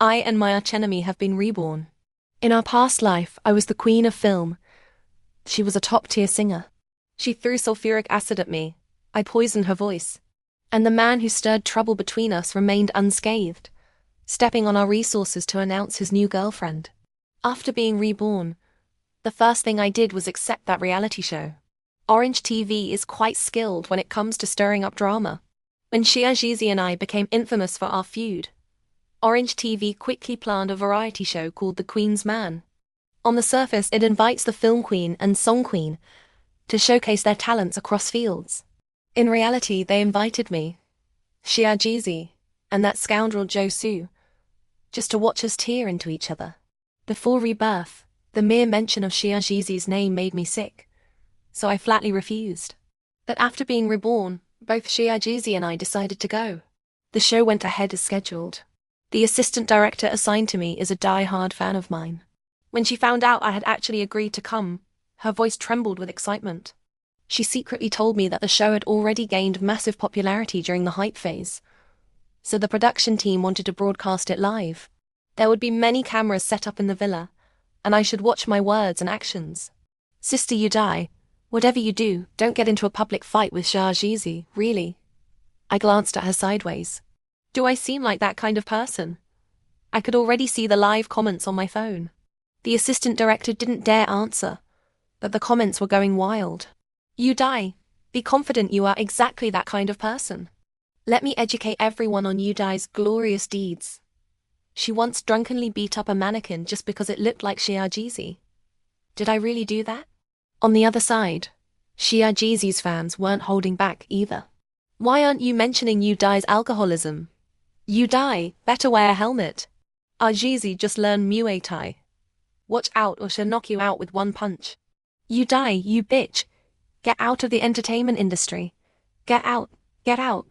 I and my archenemy have been reborn. In our past life, I was the queen of film. She was a top-tier singer. She threw sulfuric acid at me. I poisoned her voice. And the man who stirred trouble between us remained unscathed, stepping on our resources to announce his new girlfriend. After being reborn, the first thing I did was accept that reality show. Orange TV is quite skilled when it comes to stirring up drama. When Shiajizi and I became infamous for our feud, Orange TV quickly planned a variety show called The Queen's Man. On the surface, it invites the film queen and song queen to showcase their talents across fields. In reality, they invited me, Shiajizi, and that scoundrel Josu, just to watch us tear into each other. Before rebirth, the mere mention of Shiajizi's name made me sick, so I flatly refused. But after being reborn, both Shiajizi and I decided to go. The show went ahead as scheduled. The assistant director assigned to me is a die-hard fan of mine. When she found out I had actually agreed to come, her voice trembled with excitement. She secretly told me that the show had already gained massive popularity during the hype phase, so the production team wanted to broadcast it live. There would be many cameras set up in the villa, and I should watch my words and actions. Sister, you die. Whatever you do, don't get into a public fight with Shiajizi, really. I glanced at her sideways. Do I seem like that kind of person? I could already see the live comments on my phone. The assistant director didn't dare answer, but the comments were going wild. You die. Be confident you are exactly that kind of person. Let me educate everyone on Yudai's glorious deeds. She once drunkenly beat up a mannequin just because it looked like Shiajizi. Did I really do that? On the other side, Shiajizi's fans weren't holding back either. Why aren't you mentioning Yudai's alcoholism? Yudai, better wear a helmet. Ajizi just learned Muay Thai. Watch out or she'll knock you out with one punch. Yudai, you bitch. Get out of the entertainment industry. Get out, get out.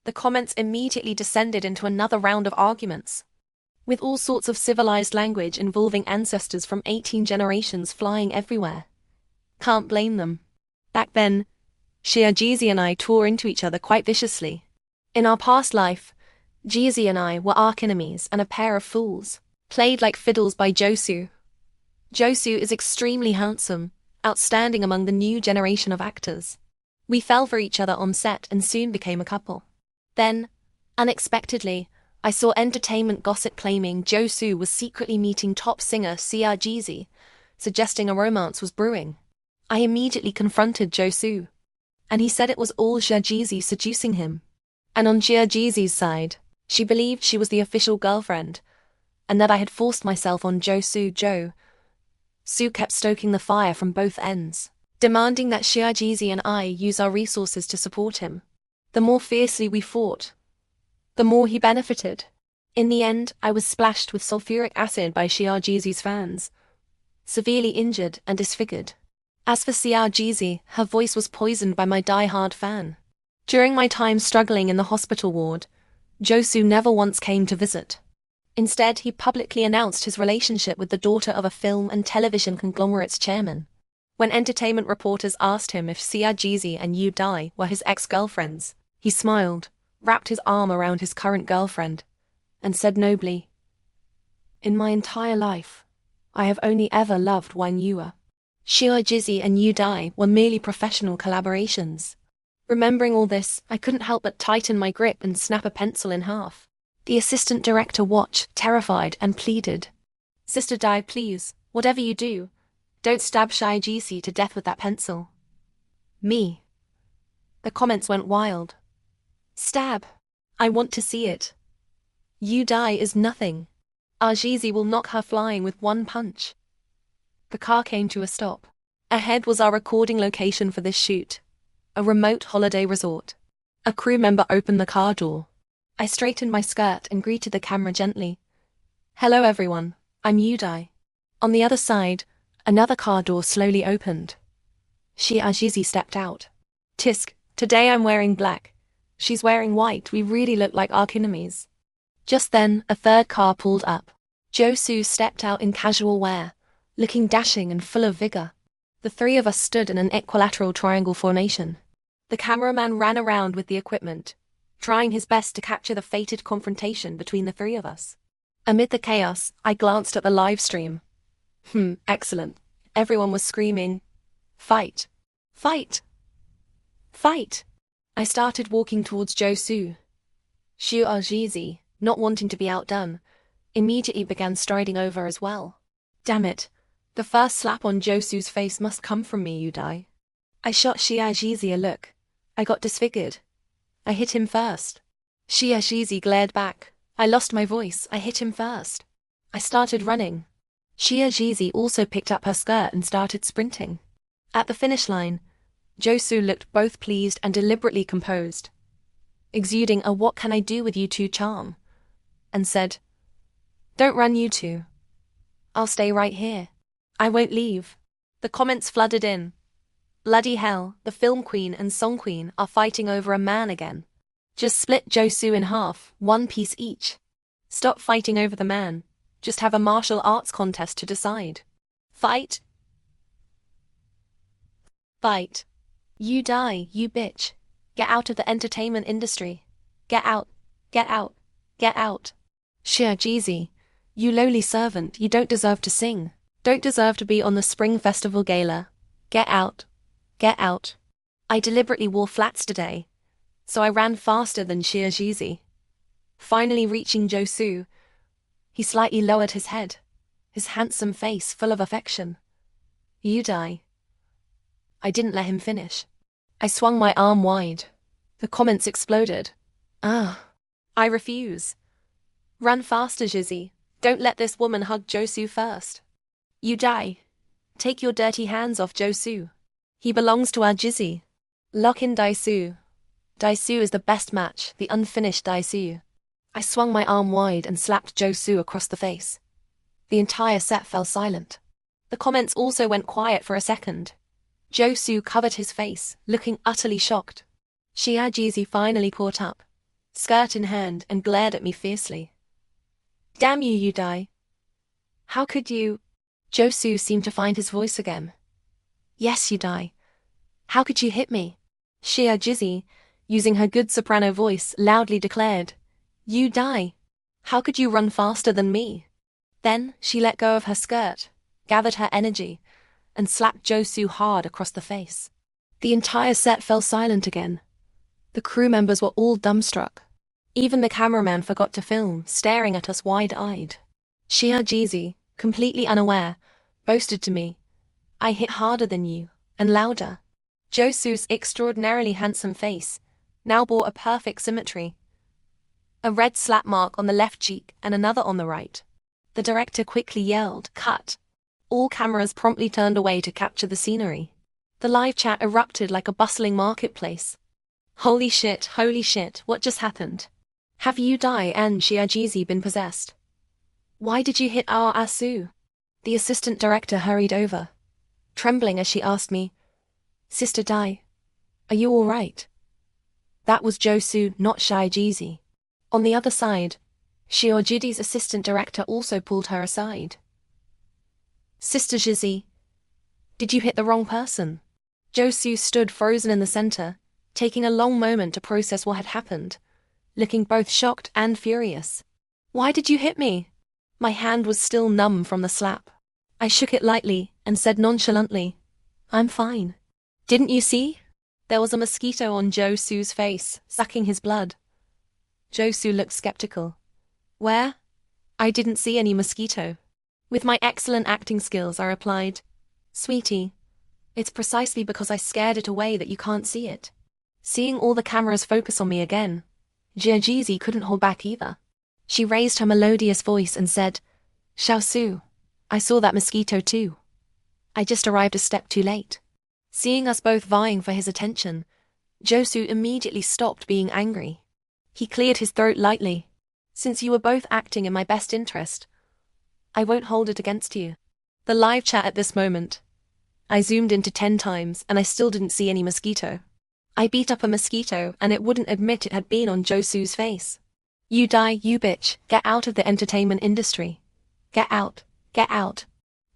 The comments immediately descended into another round of arguments, with all sorts of civilized language involving ancestors from 18 generations flying everywhere. Can't blame them. Back then, Shiajizi and I tore into each other quite viciously. In our past life, Jizi and I were arch-enemies and a pair of fools, played like fiddles by Josu. Josu is extremely handsome, outstanding among the new generation of actors. We fell for each other on set and soon became a couple. Then, unexpectedly, I saw entertainment gossip claiming Josu was secretly meeting top singer Shiajizi, suggesting a romance was brewing. I immediately confronted Josu, and he said it was all Shiajizi seducing him. And on Shiajizi's side, she believed she was the official girlfriend, and that I had forced myself on Josu. Su kept stoking the fire from both ends, demanding that Shiajizi and I use our resources to support him. The more fiercely we fought, the more he benefited. In the end, I was splashed with sulfuric acid by Shiajizi's fans, severely injured and disfigured. As for Shiajizi, her voice was poisoned by my die-hard fan. During my time struggling in the hospital ward, Josu never once came to visit. Instead, he publicly announced his relationship with the daughter of a film and television conglomerate's chairman. When entertainment reporters asked him if Shiajizi and Yudai were his ex-girlfriends, he smiled, wrapped his arm around his current girlfriend, and said nobly, "In my entire life, I have only ever loved Wang Yue. Shiajizi and Yudai were merely professional collaborations." Remembering all this, I couldn't help but tighten my grip and snap a pencil in half. The assistant director watched, terrified, and pleaded, "Sister Dai, please, whatever you do, don't stab Shiajizi to death with that pencil." Me. The comments went wild. Stab. I want to see it. Yudai is nothing. Ajizi will knock her flying with one punch. The car came to a stop. Ahead was our recording location for this shoot, a remote holiday resort. A crew member opened the car door. I straightened my skirt and greeted the camera gently. "Hello everyone, I'm Yudai." On the other side, another car door slowly opened. Shiajizi stepped out. "Tisk, today I'm wearing black. She's wearing white. We really look like arch-enemies." Just then, a third car pulled up. Josu stepped out in casual wear, looking dashing and full of vigor. The three of us stood in an equilateral triangle formation. The cameraman ran around with the equipment, trying his best to capture the fated confrontation between the three of us. Amid the chaos, I glanced at the live stream. Excellent. Everyone was screaming, "Fight! Fight! Fight!" I started walking towards Josu. Xiu Ajizi, not wanting to be outdone, immediately began striding over as well. Damn it. The first slap on Josu's face must come from me, you die. I shot Xiu Ajizi a look. I got disfigured. I hit him first. Xiu Ajizi glared back. I lost my voice. I hit him first. I started running. Xiu Ajizi also picked up her skirt and started sprinting. At the finish line, Josu looked both pleased and deliberately composed, exuding a "what can I do with you two" charm, and said, "Don't run, you two. I'll stay right here. I won't leave." The comments flooded in. Bloody hell, the film queen and song queen are fighting over a man again. Just split Josu in half, one piece each. Stop fighting over the man. Just have a martial arts contest to decide. Fight. Fight. You die, you bitch. Get out of the entertainment industry. Get out. Get out. Get out. Xiu Ajizi, you lowly servant, you don't deserve to sing. Don't deserve to be on the Spring Festival Gala. Get out. Get out. I deliberately wore flats today, so I ran faster than Xiu Ajizi. Finally reaching Josu, he slightly lowered his head, his handsome face full of affection. You die. I didn't let him finish. I swung my arm wide. The comments exploded. I refuse. Run faster, Jizzy. Don't let this woman hug Josu first. You die. Take your dirty hands off Josu. He belongs to our Jizzy. Lock in Daisu. Daisu is the best match, the unfinished Daisu. I swung my arm wide and slapped Josu across the face. The entire set fell silent. The comments also went quiet for a second. Josu covered his face, looking utterly shocked. Xiu Ajizi finally caught up, skirt in hand, and glared at me fiercely. Damn you, you die. How could you? Josu seemed to find his voice again. Yes, you die. How could you hit me? Xiu Ajizi, using her good soprano voice, loudly declared, You die. How could you run faster than me? Then she let go of her skirt, gathered her energy, and slapped Josu hard across the face. The entire set fell silent again. The crew members were all dumbstruck. Even the cameraman forgot to film, staring at us wide-eyed. Xiu Ajizi, completely unaware, boasted to me, I hit harder than you, and louder. Josu's extraordinarily handsome face now bore a perfect symmetry. A red slap mark on the left cheek and another on the right. The director quickly yelled, Cut. All cameras promptly turned away to capture the scenery. The live chat erupted like a bustling marketplace. Holy shit, what just happened? Have you Dai and Xiu Ajizi been possessed? Why did you hit our Asu? The assistant director hurried over, trembling as she asked me, Sister Dai, are you all right? That was Josu, not Xiu Ajizi. On the other side, Xiu Ajizi's assistant director also pulled her aside. Sister Jizi, did you hit the wrong person? Josu stood frozen in the center, taking a long moment to process what had happened, looking both shocked and furious. Why did you hit me? My hand was still numb from the slap. I shook it lightly and said nonchalantly, I'm fine. Didn't you see? There was a mosquito on Josu's face, sucking his blood. Josu looked skeptical. Where? I didn't see any mosquito. With my excellent acting skills, I replied, Sweetie, it's precisely because I scared it away that you can't see it. Seeing all the cameras focus on me again, Xiu Ajizi couldn't hold back either. She raised her melodious voice and said, Xiaosu, I saw that mosquito too. I just arrived a step too late. Seeing us both vying for his attention, Josu immediately stopped being angry. He cleared his throat lightly. Since you were both acting in my best interest, I won't hold it against you. The live chat at this moment. I zoomed into 10 times and I still didn't see any mosquito. I beat up a mosquito and it wouldn't admit it had been on Josu's face. You die, you bitch. Get out of the entertainment industry. Get out. Get out.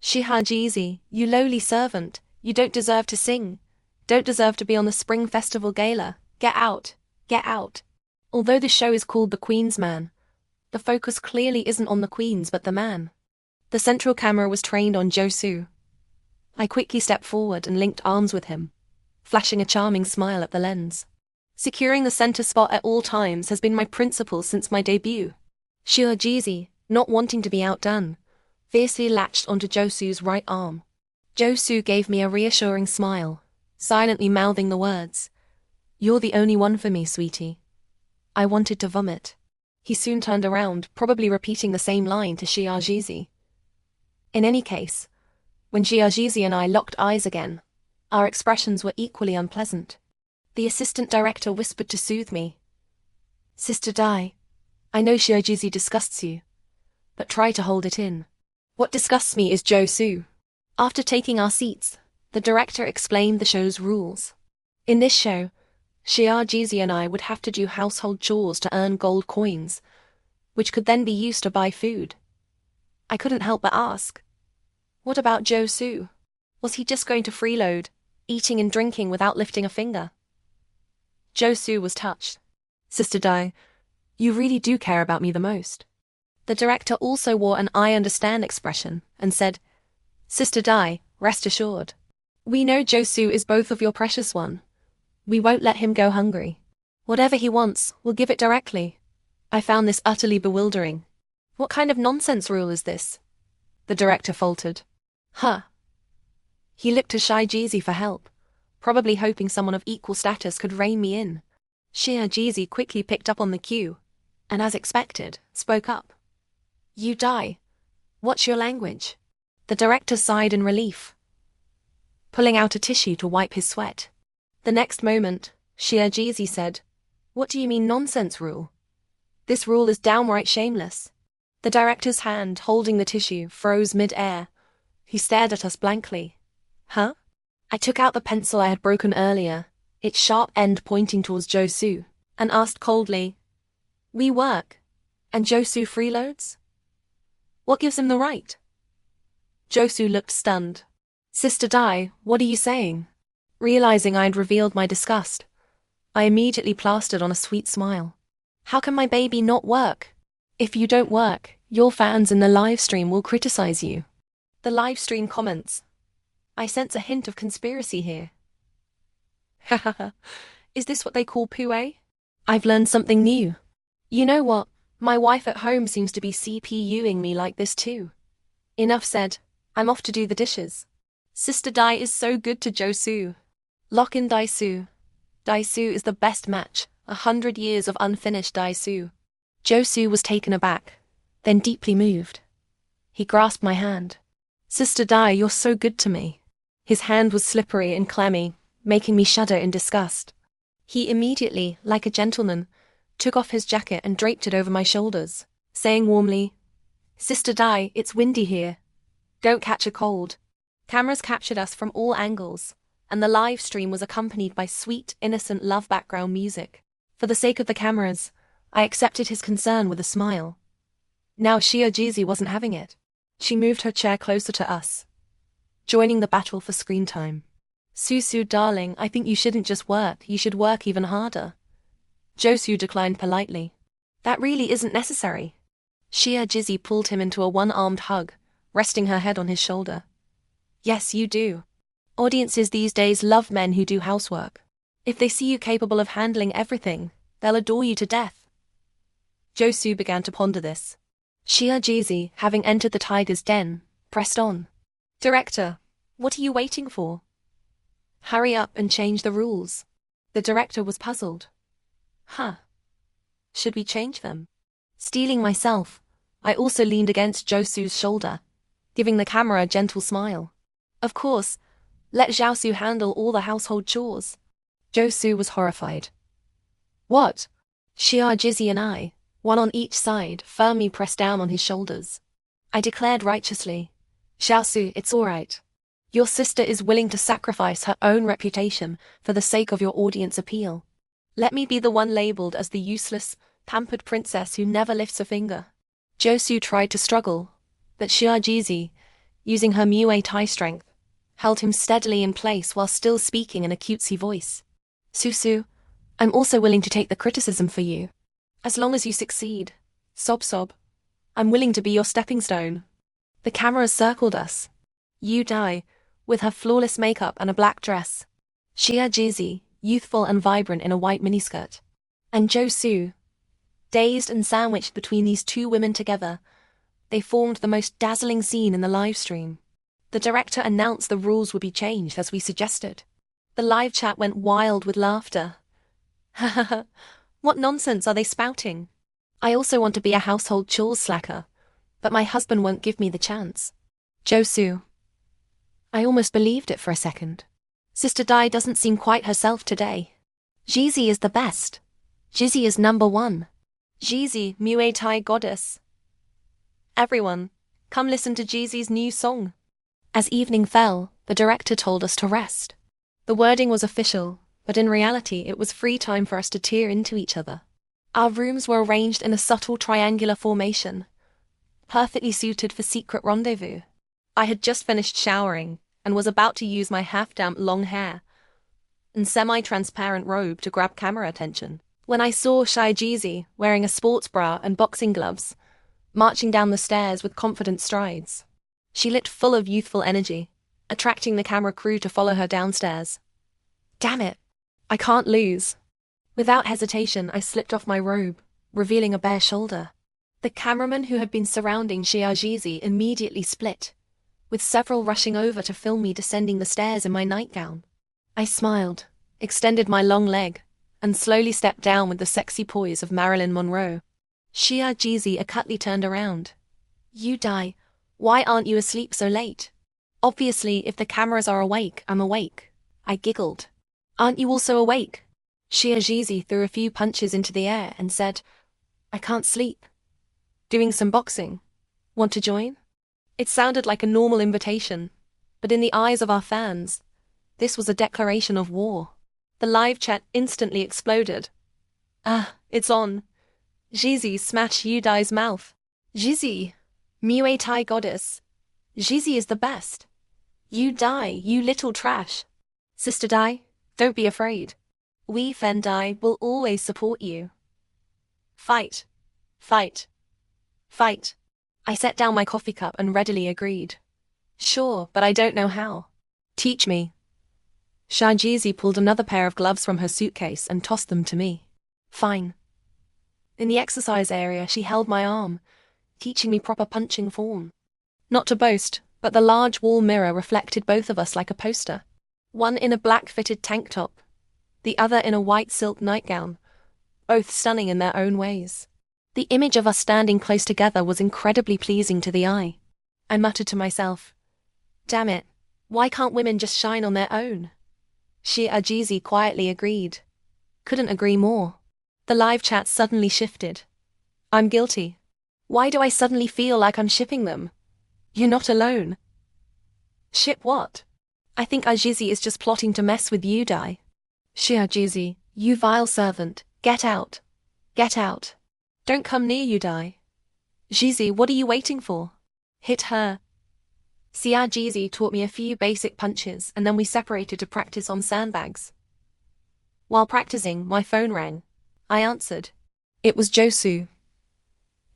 Xiu Ajizi, you lowly servant. You don't deserve to sing. Don't deserve to be on the Spring Festival Gala. Get out. Get out. Although the show is called The Queen's Man, The focus clearly isn't on the queens but the man. The central camera was trained on Josu. I quickly stepped forward and linked arms with him, flashing a charming smile at the lens. Securing the center spot at all times has been my principle since my debut. Shiajizi, not wanting to be outdone, fiercely latched onto Josu's right arm. Josu gave me a reassuring smile, silently mouthing the words, "You're the only one for me, sweetie." I wanted to vomit. He soon turned around, probably repeating the same line to Shiajizi. In any case, when Shiajizi and I locked eyes again, our expressions were equally unpleasant. The assistant director whispered to soothe me. "Sister Dai, I know Shiajizi disgusts you, but try to hold it in." What disgusts me is Josu. After taking our seats, the director explained the show's rules. In this show, Shiajizi and I would have to do household chores to earn gold coins, which could then be used to buy food. I couldn't help but ask, what about Josu? Was he just going to freeload, eating and drinking without lifting a finger? Josu was touched. "Sister Dai, you really do care about me the most." The director also wore an "I understand" expression and said, "Sister Dai, rest assured. We know Josu is both of your precious one. We won't let him go hungry. Whatever he wants, we'll give it directly." I found this utterly bewildering. What kind of nonsense rule is this? The director faltered. He looked to Shiajizi for help, probably hoping someone of equal status could rein me in. Shiajizi quickly picked up on the cue, and as expected, spoke up. "You Dai. What's your language?" The director sighed in relief, pulling out a tissue to wipe his sweat. The next moment, Shiajizi said, "What do you mean nonsense rule? This rule is downright shameless." The director's hand, holding the tissue, froze mid-air. He stared at us blankly. "Huh?" I took out the pencil I had broken earlier, its sharp end pointing towards Josu, and asked coldly, "We work, and Josu freeloads? What gives him the right?" Josu looked stunned. "Sister Dai, what are you saying?" Realizing I had revealed my disgust, I immediately plastered on a sweet smile. "How can my baby not work? If you don't work, your fans in the live stream will criticize you." The live stream comments. I sense a hint of conspiracy here. Hahaha. Is this what they call poo-eh? I've learned something new. You know what? My wife at home seems to be CPUing me like this too. Enough said. I'm off to do the dishes. Sister Dai is so good to Josu. Lock in Daisu. Daisu is the best match. 100 years of unfinished Daisu. Josu was taken aback, then deeply moved. He grasped my hand. "Sister Dai, you're so good to me." His hand was slippery and clammy, making me shudder in disgust. He immediately, like a gentleman, took off his jacket and draped it over my shoulders, saying warmly, "Sister Dai, it's windy here. Don't catch a cold." Cameras captured us from all angles, and the live stream was accompanied by sweet, innocent love background music. For the sake of the cameras, I accepted his concern with a smile. Now Shiajizi wasn't having it. She moved her chair closer to us, joining the battle for screen time. "Susu, darling, I think you shouldn't just work, you should work even harder." Josu declined politely. "That really isn't necessary." Shiajizi pulled him into a one-armed hug, resting her head on his shoulder. "Yes, you do. Audiences these days love men who do housework. If they see you capable of handling everything, they'll adore you to death." Josu began to ponder this. Shiajizi, having entered the tiger's den, pressed on. "Director, what are you waiting for? Hurry up and change the rules." The director was puzzled. Should we change them? Steeling myself, I also leaned against Josu's shoulder, giving the camera a gentle smile. "Of course, let Jiaosu handle all the household chores." Josu was horrified. "What?" Shiajizi and I, one on each side, firmly pressed down on his shoulders. I declared righteously, "Jiaosu, it's all right. Your sister is willing to sacrifice her own reputation for the sake of your audience appeal. Let me be the one labeled as the useless, pampered princess who never lifts a finger." Josu tried to struggle, but Shiajizi, using her Muay Thai strength, held him steadily in place while still speaking in a cutesy voice. "Susu, I'm also willing to take the criticism for you. As long as you succeed, Sob sob. I'm willing to be your stepping stone. The cameras circled us. Yu Dai, with her flawless makeup and a black dress. Xia Jizi, youthful and vibrant in a white miniskirt. And Zhou Su. Dazed and sandwiched between these two women together, they formed the most dazzling scene in the livestream. The director announced the rules would be changed as we suggested. The live chat went wild with laughter. Ha ha ha, what nonsense are they spouting? I also want to be a household chores slacker, but my husband won't give me the chance. Zhou Su. I almost believed it for a second. Sister Dai doesn't seem quite herself today. Jizi is the best. Jizi is number one. Jizi, Muay Thai goddess. Everyone, come listen to Jizi's new song. As evening fell, the director told us to rest. The wording was official, but in reality it was free time for us to tear into each other. Our rooms were arranged in a subtle triangular formation, perfectly suited for secret rendezvous. I had just finished showering and was about to use my half-damp long hair and semi-transparent robe to grab camera attention, when I saw Shai Jizi wearing a sports bra and boxing gloves, marching down the stairs with confident strides. She looked full of youthful energy, attracting the camera crew to follow her downstairs. Damn it, I can't lose. Without hesitation, I slipped off my robe, revealing a bare shoulder. The cameramen who had been surrounding Xia Jizi immediately split, with several rushing over to film me descending the stairs in my nightgown. I smiled, extended my long leg, and slowly stepped down with the sexy poise of Marilyn Monroe. Xia Jizi acutely turned around. You Dai, why aren't you asleep so late? Obviously, if the cameras are awake, I'm awake. I giggled. Aren't you also awake? Xia Jizi threw a few punches into the air and said, I can't sleep. Doing some boxing. Want to join? It sounded like a normal invitation, but in the eyes of our fans, this was a declaration of war. The live chat instantly exploded. Ah, it's on. Jizi smash Yu Dai's mouth. Jizi, Muay Thai goddess. Jizi is the best. Yu Dai, you little trash. Sister Dai, don't be afraid. We Fen Dai will always support you. Fight. Fight. Fight. I set down my coffee cup and readily agreed. Sure, but I don't know how. Teach me. Shai Jizi pulled another pair of gloves from her suitcase and tossed them to me. Fine. In the exercise area, she held my arm, teaching me proper punching form. Not to boast, but the large wall mirror reflected both of us like a poster. One in a black fitted tank top, the other in a white silk nightgown, both stunning in their own ways. The image of us standing close together was incredibly pleasing to the eye. I muttered to myself, damn it, why can't women just shine on their own? Xia Jizi quietly agreed. Couldn't agree more. The live chat suddenly shifted. I'm guilty. Why do I suddenly feel like I'm shipping them? You're not alone. Ship what? I think Jizi is just plotting to mess with you, Dai. Xia Jizi, you vile servant, get out. Get out. Don't come near you, Dai. Jizi, what are you waiting for? Hit her. Xia Jizi taught me a few basic punches and then we separated to practice on sandbags. While practicing, my phone rang. I answered. It was Zhou Su.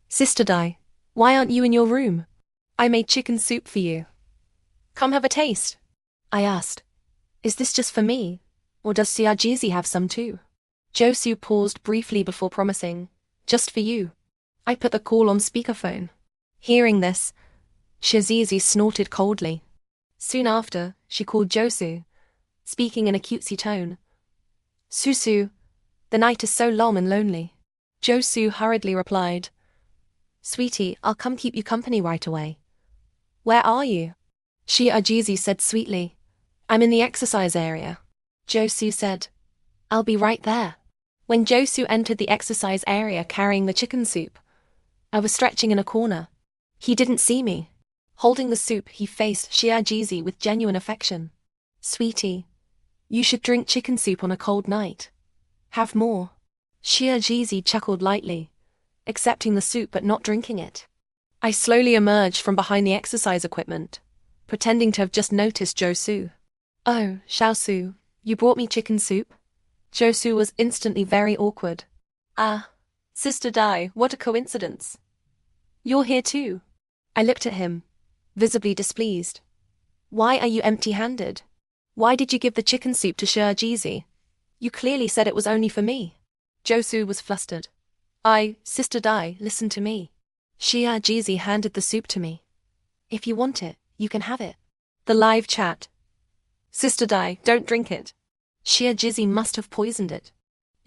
Sister Dai, why aren't you in your room? I made chicken soup for you. Come have a taste. I asked. Is this just for me, or does Xia Jizi have some too? Zhou Su paused briefly before promising, just for you. I put the call on speakerphone. Hearing this, Xia Jizi snorted coldly. Soon after, she called Zhou Su, speaking in a cutesy tone. Su, the night is so long and lonely. Zhou Su hurriedly replied, Sweetie, I'll come keep you company right away. Where are you? Xia Jizi said sweetly, I'm in the exercise area. Zhou Su said, I'll be right there. When Zhou Su entered the exercise area carrying the chicken soup, I was stretching in a corner. He didn't see me. Holding the soup, he faced Xia Jizi with genuine affection. Sweetie, you should drink chicken soup on a cold night. Have more. Xia Jizi chuckled lightly, accepting the soup but not drinking it. I slowly emerged from behind the exercise equipment, pretending to have just noticed Zhou Su. Oh, Xiao Su, you brought me chicken soup? Zhou Su was instantly very awkward. Ah, Sister Dai, what a coincidence. You're here too. I looked at him, visibly displeased. Why are you empty-handed? Why did you give the chicken soup to Jeezy? You clearly said it was only for me. Josu was flustered. Sister Dai, listen to me. Jeezy handed the soup to me. If you want it, you can have it. The live chat. Sister Dai, don't drink it. Jeezy must have poisoned it.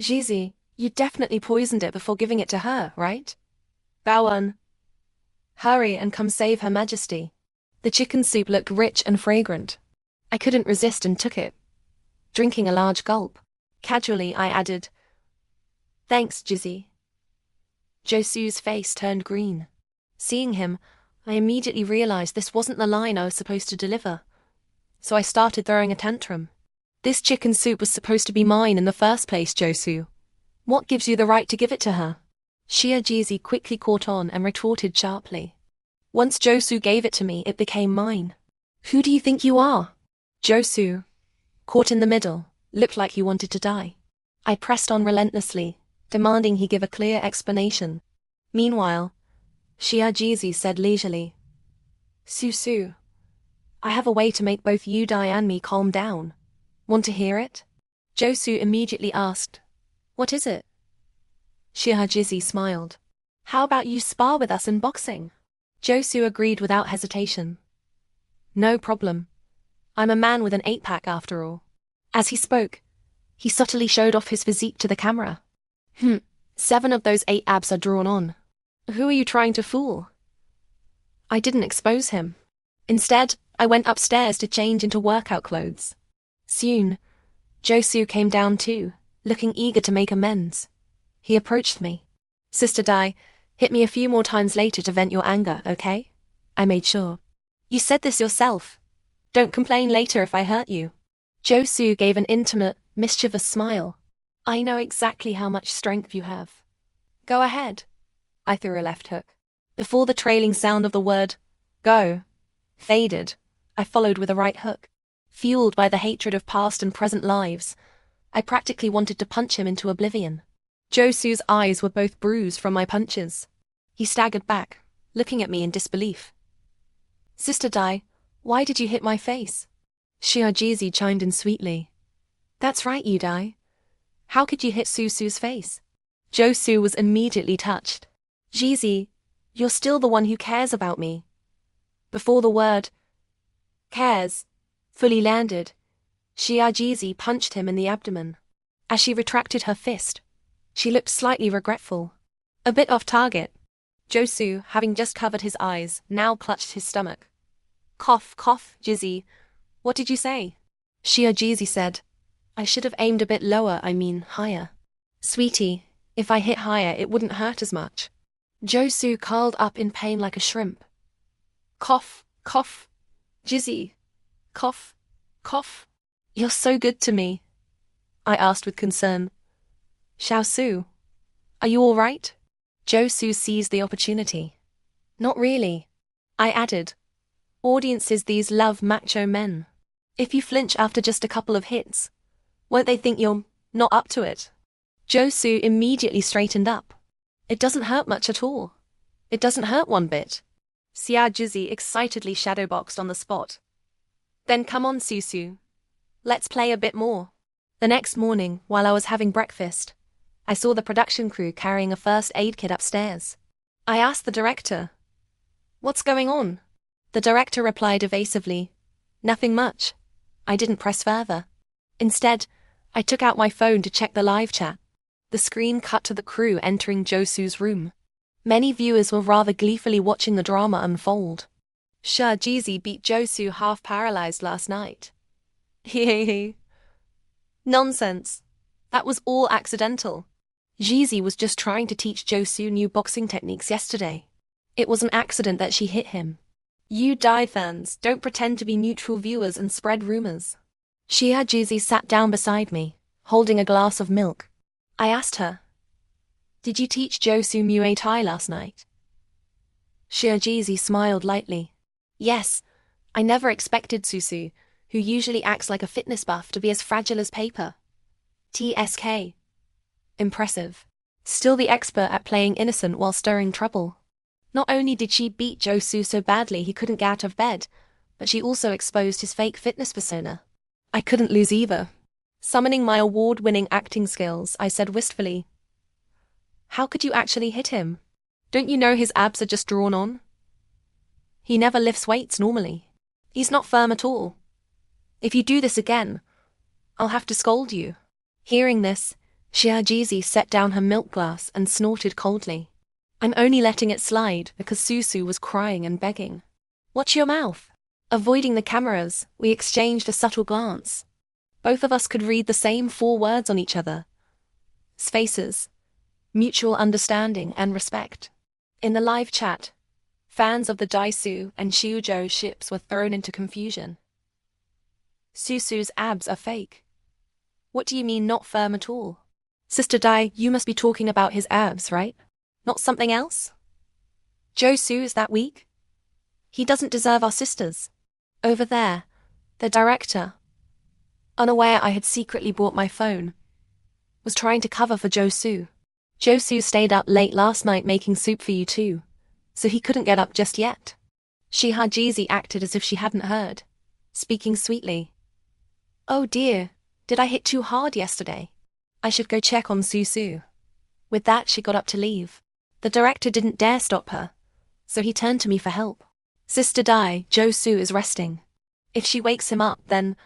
Jeezy, you definitely poisoned it before giving it to her, right? Bawan. Hurry and come save Her Majesty. The chicken soup looked rich and fragrant. I couldn't resist and took it, drinking a large gulp. Casually, I added, Thanks, Jeezy. Josu's face turned green. Seeing him, I immediately realized this wasn't the line I was supposed to deliver. So I started throwing a tantrum. This chicken soup was supposed to be mine in the first place, Josu. What gives you the right to give it to her? Jeezy quickly caught on and retorted sharply. Once Josu gave it to me, it became mine. Who do you think you are? Josu, caught in the middle, looked like he wanted to die. I pressed on relentlessly, demanding he give a clear explanation. Meanwhile, Jeezy said leisurely, Susu, I have a way to make both you Dai and me calm down. Want to hear it? Josu immediately asked, What is it? Jeezy smiled. How about you spar with us in boxing? Josu agreed without hesitation. No problem. I'm a man with an 8-pack after all. As he spoke, he subtly showed off his physique to the camera. 7 of those 8 abs are drawn on. Who are you trying to fool? I didn't expose him. Instead, I went upstairs to change into workout clothes. Soon, Josu came down too, looking eager to make amends. He approached me. Sister Dai, hit me a few more times later to vent your anger, okay? I made sure. You said this yourself. Don't complain later if I hurt you. Josu gave an intimate, mischievous smile. I know exactly how much strength you have. Go ahead. I threw a left hook. Before the trailing sound of the word, go, faded, I followed with a right hook. Fueled by the hatred of past and present lives, I practically wanted to punch him into oblivion. Josu's eyes were both bruised from my punches. He staggered back, looking at me in disbelief. Sister Dai, why did you hit my face? Jeezy chimed in sweetly. That's right, you Dai. How could you hit Susu's face? Josu was immediately touched. Jeezy, you're still the one who cares about me. Before the word cares fully landed, Jeezy punched him in the abdomen. As she retracted her fist, she looked slightly regretful. A bit off target. Josu, having just covered his eyes, now clutched his stomach. Cough, cough, Jeezy. What did you say? Jeezy said, I should have aimed a bit lower, higher. Sweetie, if I hit higher, it wouldn't hurt as much. Josu curled up in pain like a shrimp. Cough, cough, Jeezy. Cough, cough. You're so good to me, I asked with concern. Xiaosu, are you all right? Josu seized the opportunity. Not really, I added. Audiences these love macho men. If you flinch after just a couple of hits, won't they think you're not up to it? Josu immediately straightened up. It doesn't hurt much at all. It doesn't hurt one bit. Jeezy excitedly shadowboxed on the spot. Then come on, Susu. Let's play a bit more. The next morning, while I was having breakfast, I saw the production crew carrying a first aid kit upstairs. I asked the director, What's going on? The director replied evasively, Nothing much. I didn't press further. Instead, I took out my phone to check the live chat. The screen cut to the crew entering Josu's room. Many viewers were rather gleefully watching the drama unfold. Jeezy beat Josu half paralyzed last night. Hehehe. Nonsense. That was all accidental. Jeezy was just trying to teach Josu new boxing techniques yesterday. It was an accident that she hit him. You Dai fans, don't pretend to be neutral viewers and spread rumors. Jeezy sat down beside me, holding a glass of milk. I asked her, Did you teach Josu Muay Thai last night? Jeezy smiled lightly. Yes, I never expected Susu, who usually acts like a fitness buff, to be as fragile as paper. TSK. Impressive. Still the expert at playing innocent while stirring trouble. Not only did she beat Josu so badly he couldn't get out of bed, but she also exposed his fake fitness persona. I couldn't lose either. Summoning my award-winning acting skills, I said wistfully, "How could you actually hit him? Don't you know his abs are just drawn on? He never lifts weights normally. He's not firm at all. If you do this again, I'll have to scold you." Hearing this, Shiajizi set down her milk glass and snorted coldly. I'm only letting it slide because Susu was crying and begging. "Watch your mouth." Avoiding the cameras, we exchanged a subtle glance. Both of us could read the same 4 words on each other's faces: mutual understanding and respect. In the live chat, fans of the Daisu and Shiujo ships were thrown into confusion. "Susu's abs are fake. What do you mean not firm at all? Sister Dai, you must be talking about his abs, right? Not something else? Josu is that weak? He doesn't deserve our sisters." Over there, the director, unaware I had secretly bought my phone, was trying to cover for Josu. "Josu stayed up late last night making soup for you too, so he couldn't get up just yet." Shihajizi acted as if she hadn't heard, speaking sweetly. "Oh dear, did I hit too hard yesterday? I should go check on Susu." With that, she got up to leave. The director didn't dare stop her, so he turned to me for help. "Sister Dai, Josu is resting. If she wakes him up, then—"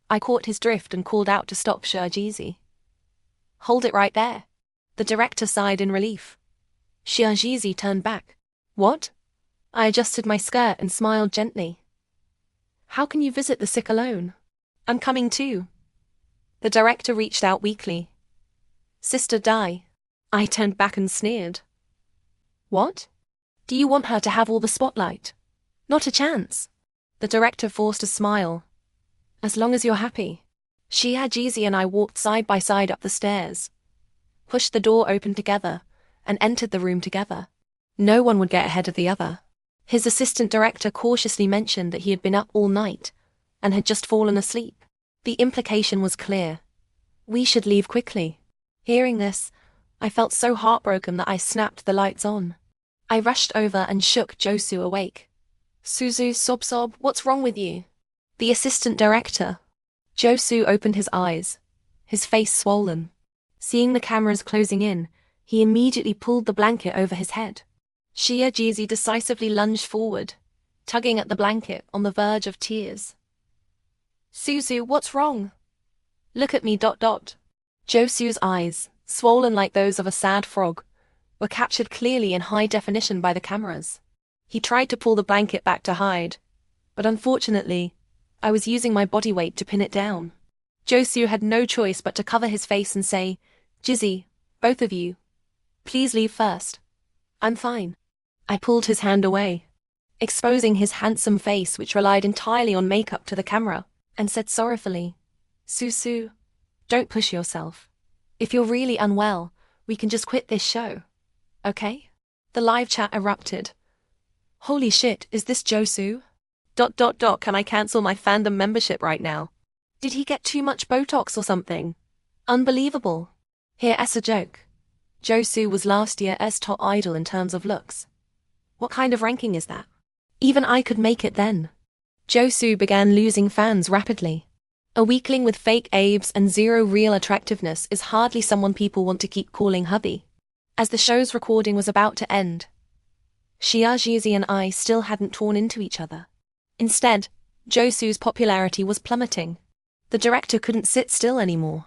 I caught his drift and called out to stop Shiajizi. "Hold it right there." The director sighed in relief. Shiajizi turned back. "What?" I adjusted my skirt and smiled gently. "How can you visit the sick alone? I'm coming too." The director reached out weakly. "Sister Dai." I turned back and sneered. "What? Do you want her to have all the spotlight?" "Not a chance." The director forced a smile. "As long as you're happy." Shiajizi and I walked side by side up the stairs, pushed the door open together, and entered the room together. No one would get ahead of the other. His assistant director cautiously mentioned that he had been up all night and had just fallen asleep. The implication was clear. We should leave quickly. Hearing this, I felt so heartbroken that I snapped the lights on. I rushed over and shook Josu awake. "Suzu, sob, what's wrong with you?" The assistant director. Josu opened his eyes, his face swollen. Seeing the cameras closing in, he immediately pulled the blanket over his head. Shiajizi decisively lunged forward, tugging at the blanket on the verge of tears. "Suzu, what's wrong? Look at me, ... Josu's eyes, swollen like those of a sad frog, were captured clearly in high definition by the cameras. He tried to pull the blanket back to hide, but unfortunately, I was using my body weight to pin it down. Josu had no choice but to cover his face and say, "Jizzy, both of you, please leave first. I'm fine." I pulled his hand away, exposing his handsome face which relied entirely on makeup to the camera, and said sorrowfully, "Susu, don't push yourself. If you're really unwell, we can just quit this show. Okay?" The live chat erupted. "Holy shit, is this Josu? ... Can I cancel my fandom membership right now? Did he get too much Botox or something? Unbelievable." Here as a joke, Josu was last year's top idol in terms of looks. What kind of ranking is that? Even I could make it then. Josu began losing fans rapidly. A weakling with fake abs and zero real attractiveness is hardly someone people want to keep calling hubby. As the show's recording was about to end, Shiajizi and I still hadn't torn into each other. Instead, Josu's popularity was plummeting. The director couldn't sit still anymore.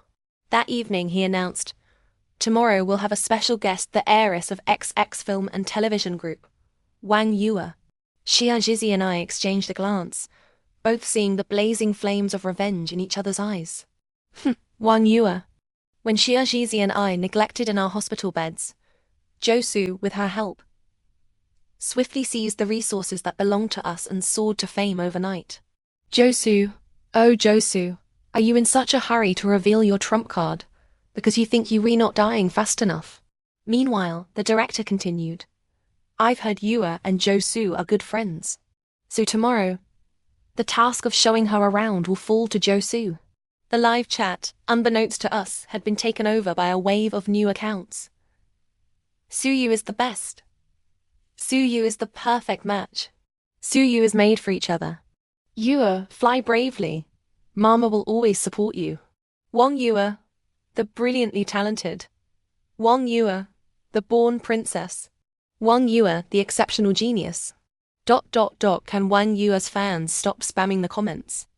That evening he announced, "Tomorrow we'll have a special guest, the heiress of XX Film and Television Group, Wang Yue." Shiajizi and I exchanged a glance, both seeing the blazing flames of revenge in each other's eyes. Wang Yue. When Shiajizi and I neglected in our hospital beds, Josu, with her help, swiftly seized the resources that belonged to us and soared to fame overnight. "Josu, oh Josu, are you in such a hurry to reveal your trump card, because you think you re not dying fast enough?" Meanwhile, the director continued, "I've heard Yue and Josu are good friends. So tomorrow, the task of showing her around will fall to Josu." The live chat, unbeknownst to us, had been taken over by a wave of new accounts. Suyu is the best. Suyu is the perfect match. Suyu is made for each other. Yua, fly bravely. Mama will always support you. Wang Yua, the brilliantly talented. Wang Yua, the born princess. Wang Yua, the exceptional genius. ... Can Wang Yua's fans stop spamming the comments?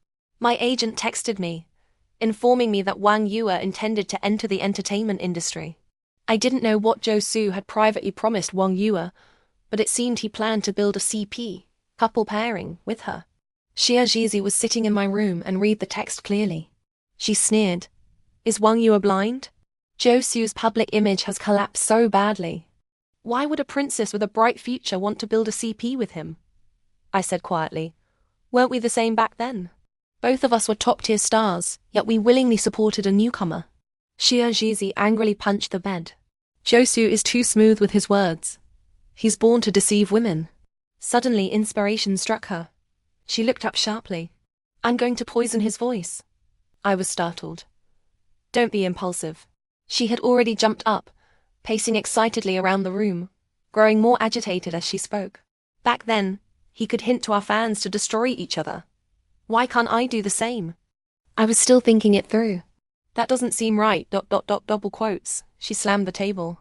My agent texted me, informing me that Wang Yua intended to enter the entertainment industry. I didn't know what Josu had privately promised Wang Yua, but it seemed he planned to build a CP, couple pairing, with her. Xia Jizi was sitting in my room and read the text clearly. She sneered. Is Wang Yua blind? Josu's public image has collapsed so badly. Why would a princess with a bright future want to build a CP with him? I said quietly. Weren't we the same back then? Both of us were top-tier stars, yet we willingly supported a newcomer. Xia Jizi angrily punched the bed. Josu is too smooth with his words. He's born to deceive women. Suddenly inspiration struck her. She looked up sharply. I'm going to poison his voice. I was startled. Don't be impulsive. She had already jumped up, pacing excitedly around the room, growing more agitated as she spoke. Back then, he could hint to our fans to destroy each other. Why can't I do the same? I was still thinking it through. That doesn't seem right. ... Double quotes. She slammed the table.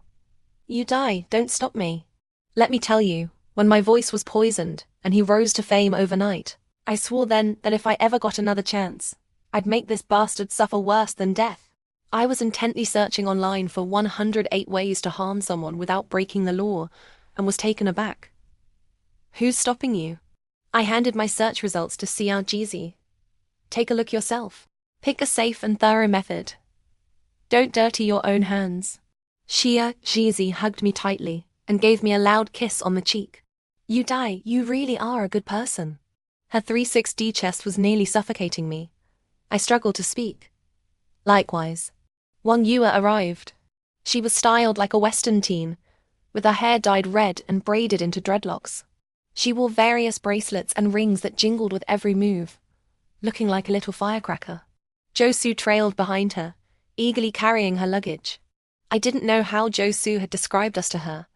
You die, don't stop me. Let me tell you, when my voice was poisoned and he rose to fame overnight, I swore then that if I ever got another chance, I'd make this bastard suffer worse than death. I was intently searching online for 108 ways to harm someone without breaking the law, and was taken aback. Who's stopping you? I handed my search results to Xia Jizi. Take a look yourself. Pick a safe and thorough method. Don't dirty your own hands. Xia Jizi hugged me tightly and gave me a loud kiss on the cheek. You die, you really are a good person. Her 360 chest was nearly suffocating me. I struggled to speak. Likewise. Wang Yua arrived. She was styled like a Western teen, with her hair dyed red and braided into dreadlocks. She wore various bracelets and rings that jingled with every move, looking like a little firecracker. Josu trailed behind her, eagerly carrying her luggage. I didn't know how Josu had described us to her,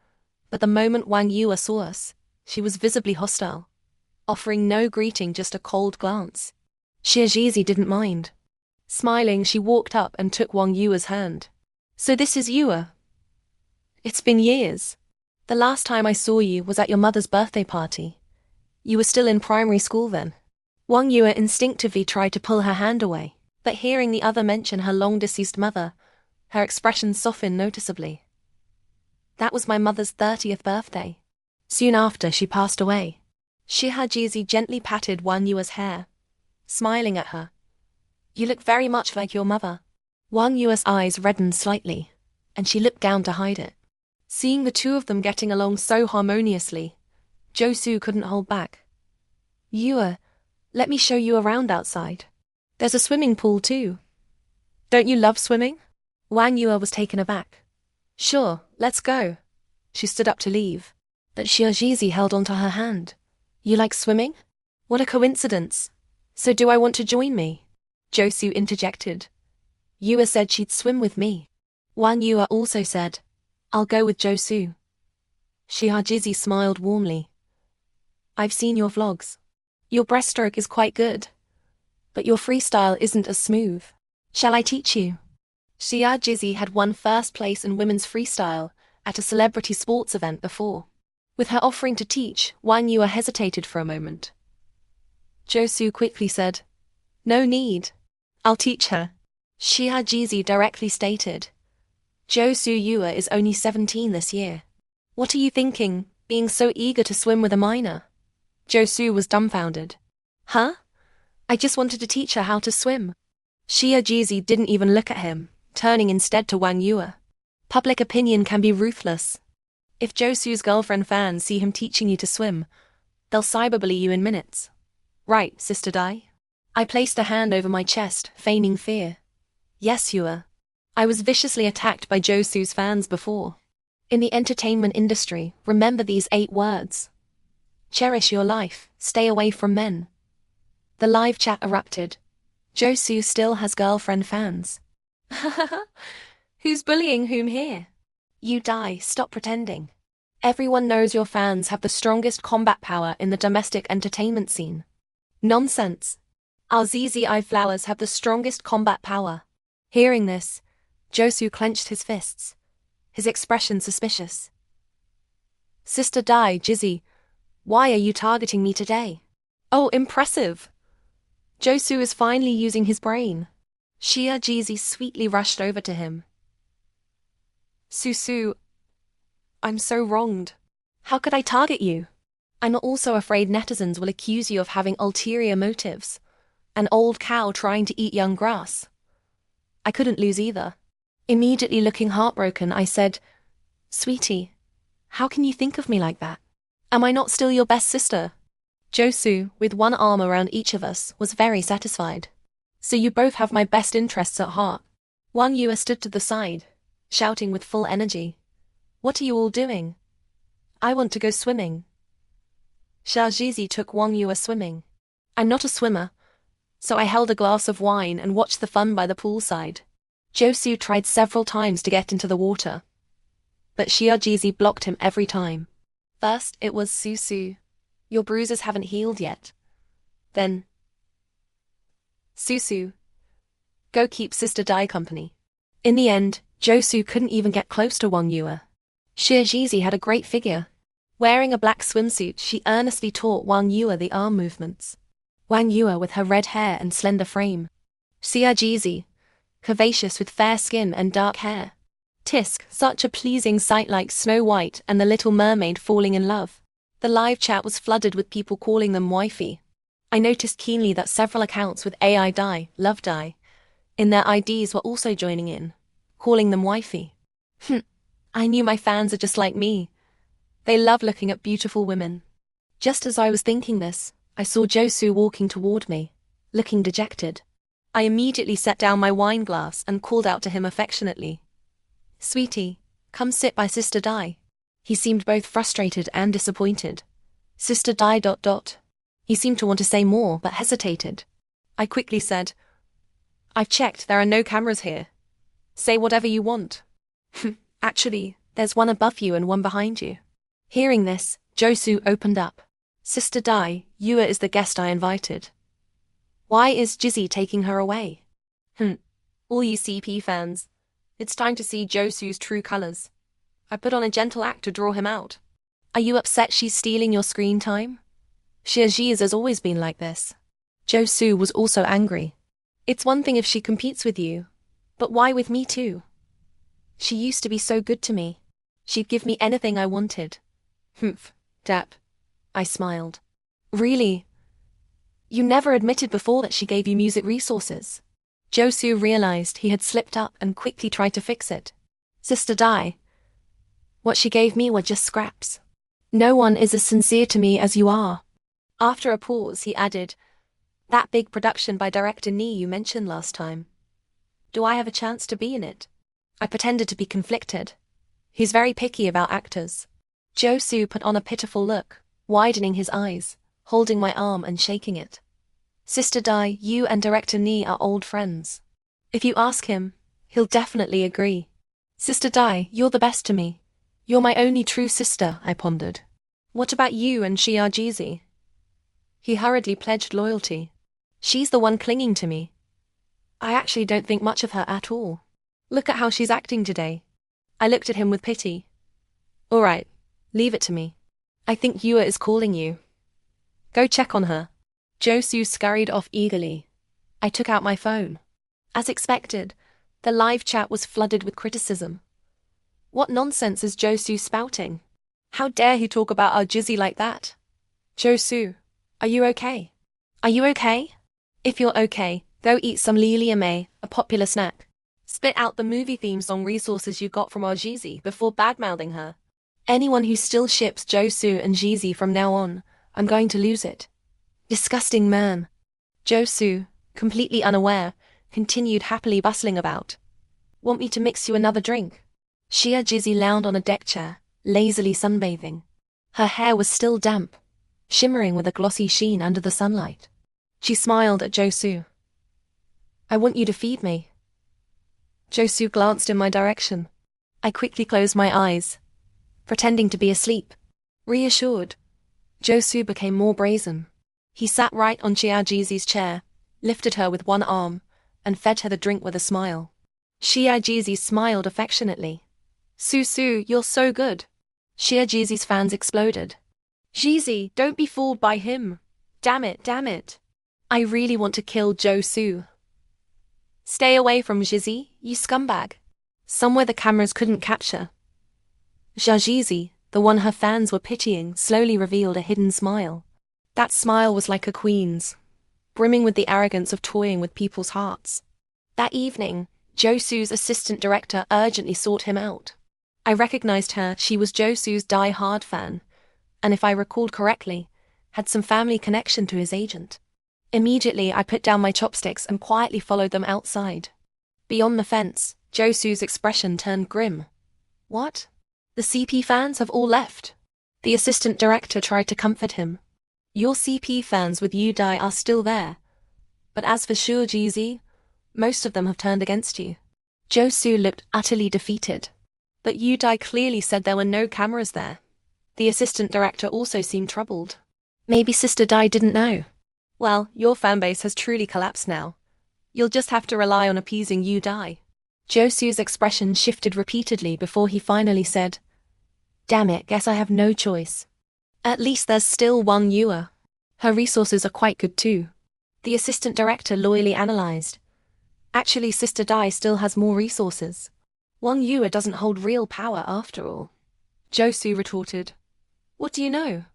but the moment Wang Yua saw us, she was visibly hostile, offering no greeting, just a cold glance. Xia Jizi didn't mind. Smiling, she walked up and took Wang Yua's hand. So this is Yua. It's been years. The last time I saw you was at your mother's birthday party. You were still in primary school then. Wang Yua instinctively tried to pull her hand away, but hearing the other mention her long-deceased mother, her expression softened noticeably. That was my mother's 30th birthday. Soon after, she passed away. Xia Jizi gently patted Wang Yua's hair, smiling at her. You look very much like your mother. Wang Yua's eyes reddened slightly, and she looked down to hide it. Seeing the two of them getting along so harmoniously, Josu couldn't hold back. Yua, let me show you around outside. There's a swimming pool too. Don't you love swimming? Wang Yua was taken aback. Sure, let's go. She stood up to leave, but Xia Jizi held onto her hand. You like swimming? What a coincidence. So do I want to join me? Josu interjected. Yua said she'd swim with me. Wang Yua also said, I'll go with Josu. Xia Jizi smiled warmly. I've seen your vlogs. Your breaststroke is quite good, but your freestyle isn't as smooth. Shall I teach you? Xia Jizi had won first place in women's freestyle at a celebrity sports event before. With her offering to teach, Wang Yua hesitated for a moment. Josu quickly said, No need. I'll teach her. Xia Jizi directly stated, Josu Yua is only 17 this year. What are you thinking, being so eager to swim with a minor? Josu was dumbfounded. Huh? I just wanted to teach her how to swim. Xia Jizi didn't even look at him, turning instead to Wang Yua. Public opinion can be ruthless. If Josu's girlfriend fans see him teaching you to swim, they'll cyberbully you in minutes. Right, Sister Dai? I placed a hand over my chest, feigning fear. Yes, Yua. I was viciously attacked by Josu's fans before. In the entertainment industry, remember these 8 words. Cherish your life, stay away from men. The live chat erupted. Josu still has girlfriend fans. Who's bullying whom here? You die, stop pretending. Everyone knows your fans have the strongest combat power in the domestic entertainment scene. Nonsense. Our ZZI flowers have the strongest combat power. Hearing this, Josu clenched his fists, his expression suspicious. Sister Dai, Jizzy, why are you targeting me today? Oh, impressive. Josu is finally using his brain. Shia Jizzy sweetly rushed over to him. Susu, I'm so wronged. How could I target you? I'm also afraid netizens will accuse you of having ulterior motives. An old cow trying to eat young grass. I couldn't lose either. Immediately looking heartbroken, I said, Sweetie, how can you think of me like that? Am I not still your best sister? Josu, with one arm around each of us, was very satisfied. So you both have my best interests at heart. Wang Yue stood to the side, shouting with full energy. What are you all doing? I want to go swimming. Xiaojizi took Wang Yue swimming. I'm not a swimmer, so I held a glass of wine and watched the fun by the poolside. Josu tried several times to get into the water, but Xiaojizi blocked him every time. First, it was Susu. Your bruises haven't healed yet. Then, Susu, go keep Sister Dai company. In the end, Josu couldn't even get close to Wang Yue. Xiaojizi had a great figure. Wearing a black swimsuit, she earnestly taught Wang Yue the arm movements. Wang Yue with her red hair and slender frame. Xiaojizi, curvaceous with fair skin and dark hair. Tisk, such a pleasing sight like Snow White and the Little Mermaid falling in love. The live chat was flooded with people calling them wifey. I noticed keenly that several accounts with AI Dai, Love Dai, in their IDs were also joining in, calling them wifey. I knew my fans are just like me. They love looking at beautiful women. Just as I was thinking this, I saw Josu walking toward me, looking dejected. I immediately set down my wine glass and called out to him affectionately. Sweetie, come sit by Sister Dai. He seemed both frustrated and disappointed. Sister Dai ... He seemed to want to say more but hesitated. I quickly said, I've checked, there are no cameras here. Say whatever you want. Actually, there's one above you and one behind you. Hearing this, Josu opened up. Sister Dai, Yue is the guest I invited. Why is Jizzy taking her away? All you CP fans, it's time to see Josu's true colors. I put on a gentle act to draw him out. Are you upset she's stealing your screen time? Xiaojiz has always been like this. Josu was also angry. It's one thing if she competes with you, but why with me too? She used to be so good to me. She'd give me anything I wanted. Dap. I smiled. Really? You never admitted before that she gave you music resources. Josu realized he had slipped up and quickly tried to fix it. Sister Dai, what she gave me were just scraps. No one is as sincere to me as you are. After a pause, he added, that big production by director Nee you mentioned last time. Do I have a chance to be in it? I pretended to be conflicted. He's very picky about actors. Josu put on a pitiful look, widening his eyes, holding my arm and shaking it. Sister Dai, you and director Nee are old friends. If you ask him, he'll definitely agree. Sister Dai, you're the best to me. You're my only true sister, I pondered. What about you and Xiaojizi? He hurriedly pledged loyalty. She's the one clinging to me. I actually don't think much of her at all. Look at how she's acting today. I looked at him with pity. All right, leave it to me. I think Yue is calling you. Go check on her. Josu scurried off eagerly. I took out my phone. As expected, the live chat was flooded with criticism. What nonsense is Josu spouting? How dare he talk about our Jizzy like that? Josu, are you okay? Are you okay? If you're okay, go eat some liliame, a popular snack. Spit out the movie theme song resources you got from our Jizzy before badmouthing her. Anyone who still ships Josu and Jizzy from now on, I'm going to lose it. Disgusting man. Josu, completely unaware, continued happily bustling about. Want me to mix you another drink? Shia Jizzy lounged on a deck chair, lazily sunbathing. Her hair was still damp, shimmering with a glossy sheen under the sunlight. She smiled at Josu. I want you to feed me. Josu glanced in my direction. I quickly closed my eyes, pretending to be asleep. Reassured, Josu became more brazen. He sat right on Xia Jizi's chair, lifted her with one arm, and fed her the drink with a smile. Xia Jizi smiled affectionately. Su, you're so good. Xia Jizi's fans exploded. Jizi, don't be fooled by him. Damn it. I really want to kill Josu. Stay away from Jizi, you scumbag. Somewhere the cameras couldn't capture. Xia Jizi, the one her fans were pitying, slowly revealed a hidden smile. That smile was like a queen's, brimming with the arrogance of toying with people's hearts. That evening, Josu's assistant director urgently sought him out. I recognized her. She was Josu's die-hard fan, and if I recalled correctly, had some family connection to his agent. Immediately, I put down my chopsticks and quietly followed them outside. Beyond the fence, Josu's expression turned grim. What? The CP fans have all left. The assistant director tried to comfort him. Your CP fans with you die are still there. But as for Xia Jizi, most of them have turned against you. Josu looked utterly defeated. But Yu Dai clearly said there were no cameras there. The assistant director also seemed troubled. Maybe Sister Dai didn't know. Well, your fanbase has truly collapsed now. You'll just have to rely on appeasing Yu Dai. Josu's expression shifted repeatedly before he finally said, Damn it, guess I have no choice. At least there's still one Yua. Her resources are quite good too. The assistant director loyally analyzed. Actually, Sister Dai still has more resources. One Yua doesn't hold real power after all. Josu retorted. What do you know?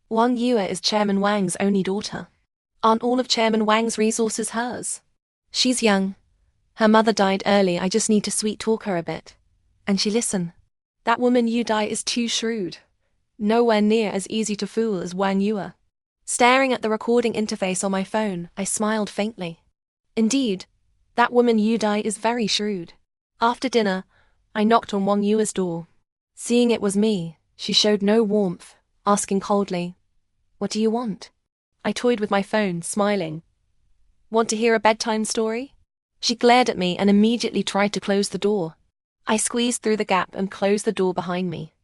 Wang Yua is Chairman Wang's only daughter. Aren't all of Chairman Wang's resources hers? She's young. Her mother died early. I just need to sweet-talk her a bit. And she listen. That woman Yu Dai is too shrewd. Nowhere near as easy to fool as Wang Yua. Staring at the recording interface on my phone, I smiled faintly. Indeed, that woman Yu Dai is very shrewd. After dinner, I knocked on Wang Yua's door. Seeing it was me, she showed no warmth, asking coldly, What do you want? I toyed with my phone, smiling. Want to hear a bedtime story? She glared at me and immediately tried to close the door. I squeezed through the gap and closed the door behind me.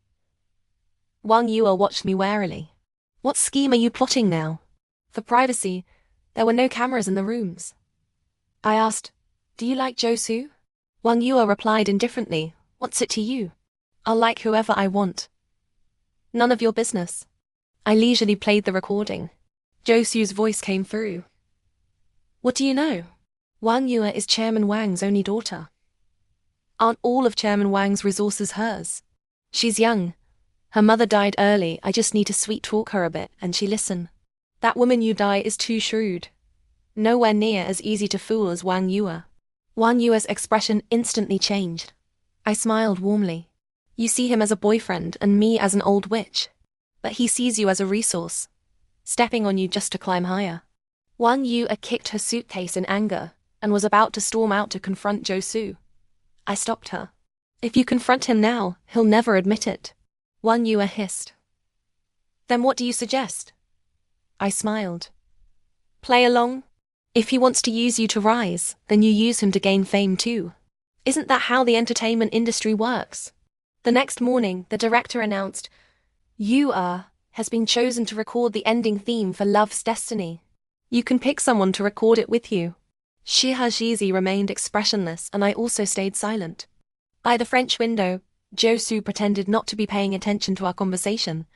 Wang Yua watched me warily. What scheme are you plotting now? For privacy, there were no cameras in the rooms. I asked, Do you like Josu? Wang Yua replied indifferently, What's it to you? I'll like whoever I want. None of your business. I leisurely played the recording. Josu's voice came through. What do you know? Wang Yua is Chairman Wang's only daughter. Aren't all of Chairman Wang's resources hers? She's young. Her mother died early. I just need to sweet-talk her a bit, and she listen. That woman Yu Dai is too shrewd. Nowhere near as easy to fool as Wang Yua. Wang Yua's expression instantly changed. I smiled warmly. You see him as a boyfriend and me as an old witch. But he sees you as a resource, stepping on you just to climb higher. Wang Yua kicked her suitcase in anger and was about to storm out to confront Josu. I stopped her. If you confront him now, he'll never admit it. Wang Yua hissed. Then what do you suggest? I smiled. Play along? If he wants to use you to rise, then you use him to gain fame too. Isn't that how the entertainment industry works? The next morning, the director announced, Yua has been chosen to record the ending theme for Love's Destiny. You can pick someone to record it with you. Xia Jizi remained expressionless and I also stayed silent. By the French window, Josu pretended not to be paying attention to our conversation,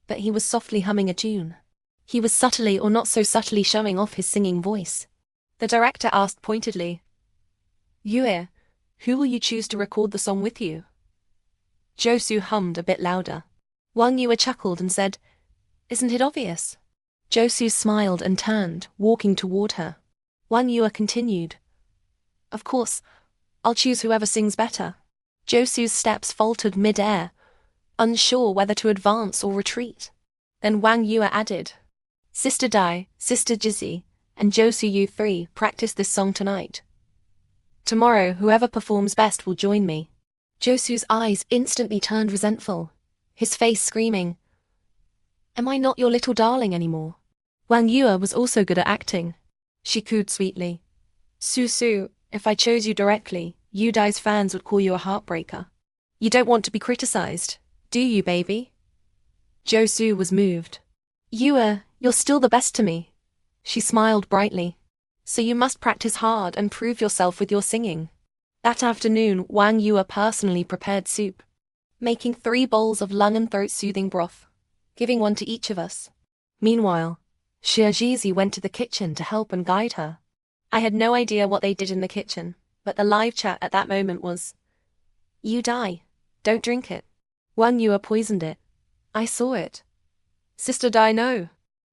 but he was softly humming a tune. He was subtly or not so subtly showing off his singing voice. The director asked pointedly, Yue, who will you choose to record the song with you? Josu hummed a bit louder. Wang Yua chuckled and said, Isn't it obvious? Josu smiled and turned, walking toward her. Wang Yua continued, Of course, I'll choose whoever sings better. Josu's steps faltered mid-air, unsure whether to advance or retreat. Then Wang Yua added, Sister Dai, Sister Jizi, and Josu you three practice this song tonight. Tomorrow, whoever performs best will join me. Josu's eyes instantly turned resentful, his face screaming, Am I not your little darling anymore? Wang Yua was also good at acting. She cooed sweetly, Su, if I chose you directly, Yu Dai's fans would call you a heartbreaker. You don't want to be criticized, do you, baby? Josu was moved. You're still the best to me. She smiled brightly. So you must practice hard and prove yourself with your singing. That afternoon, Wang Yue personally prepared soup, making 3 bowls of lung and throat soothing broth, giving one to each of us. Meanwhile, Xiaojizi went to the kitchen to help and guide her. I had no idea what they did in the kitchen, but the live chat at that moment was, "You die. Don't drink it. Wang Yue poisoned it. I saw it. Sister Dai no.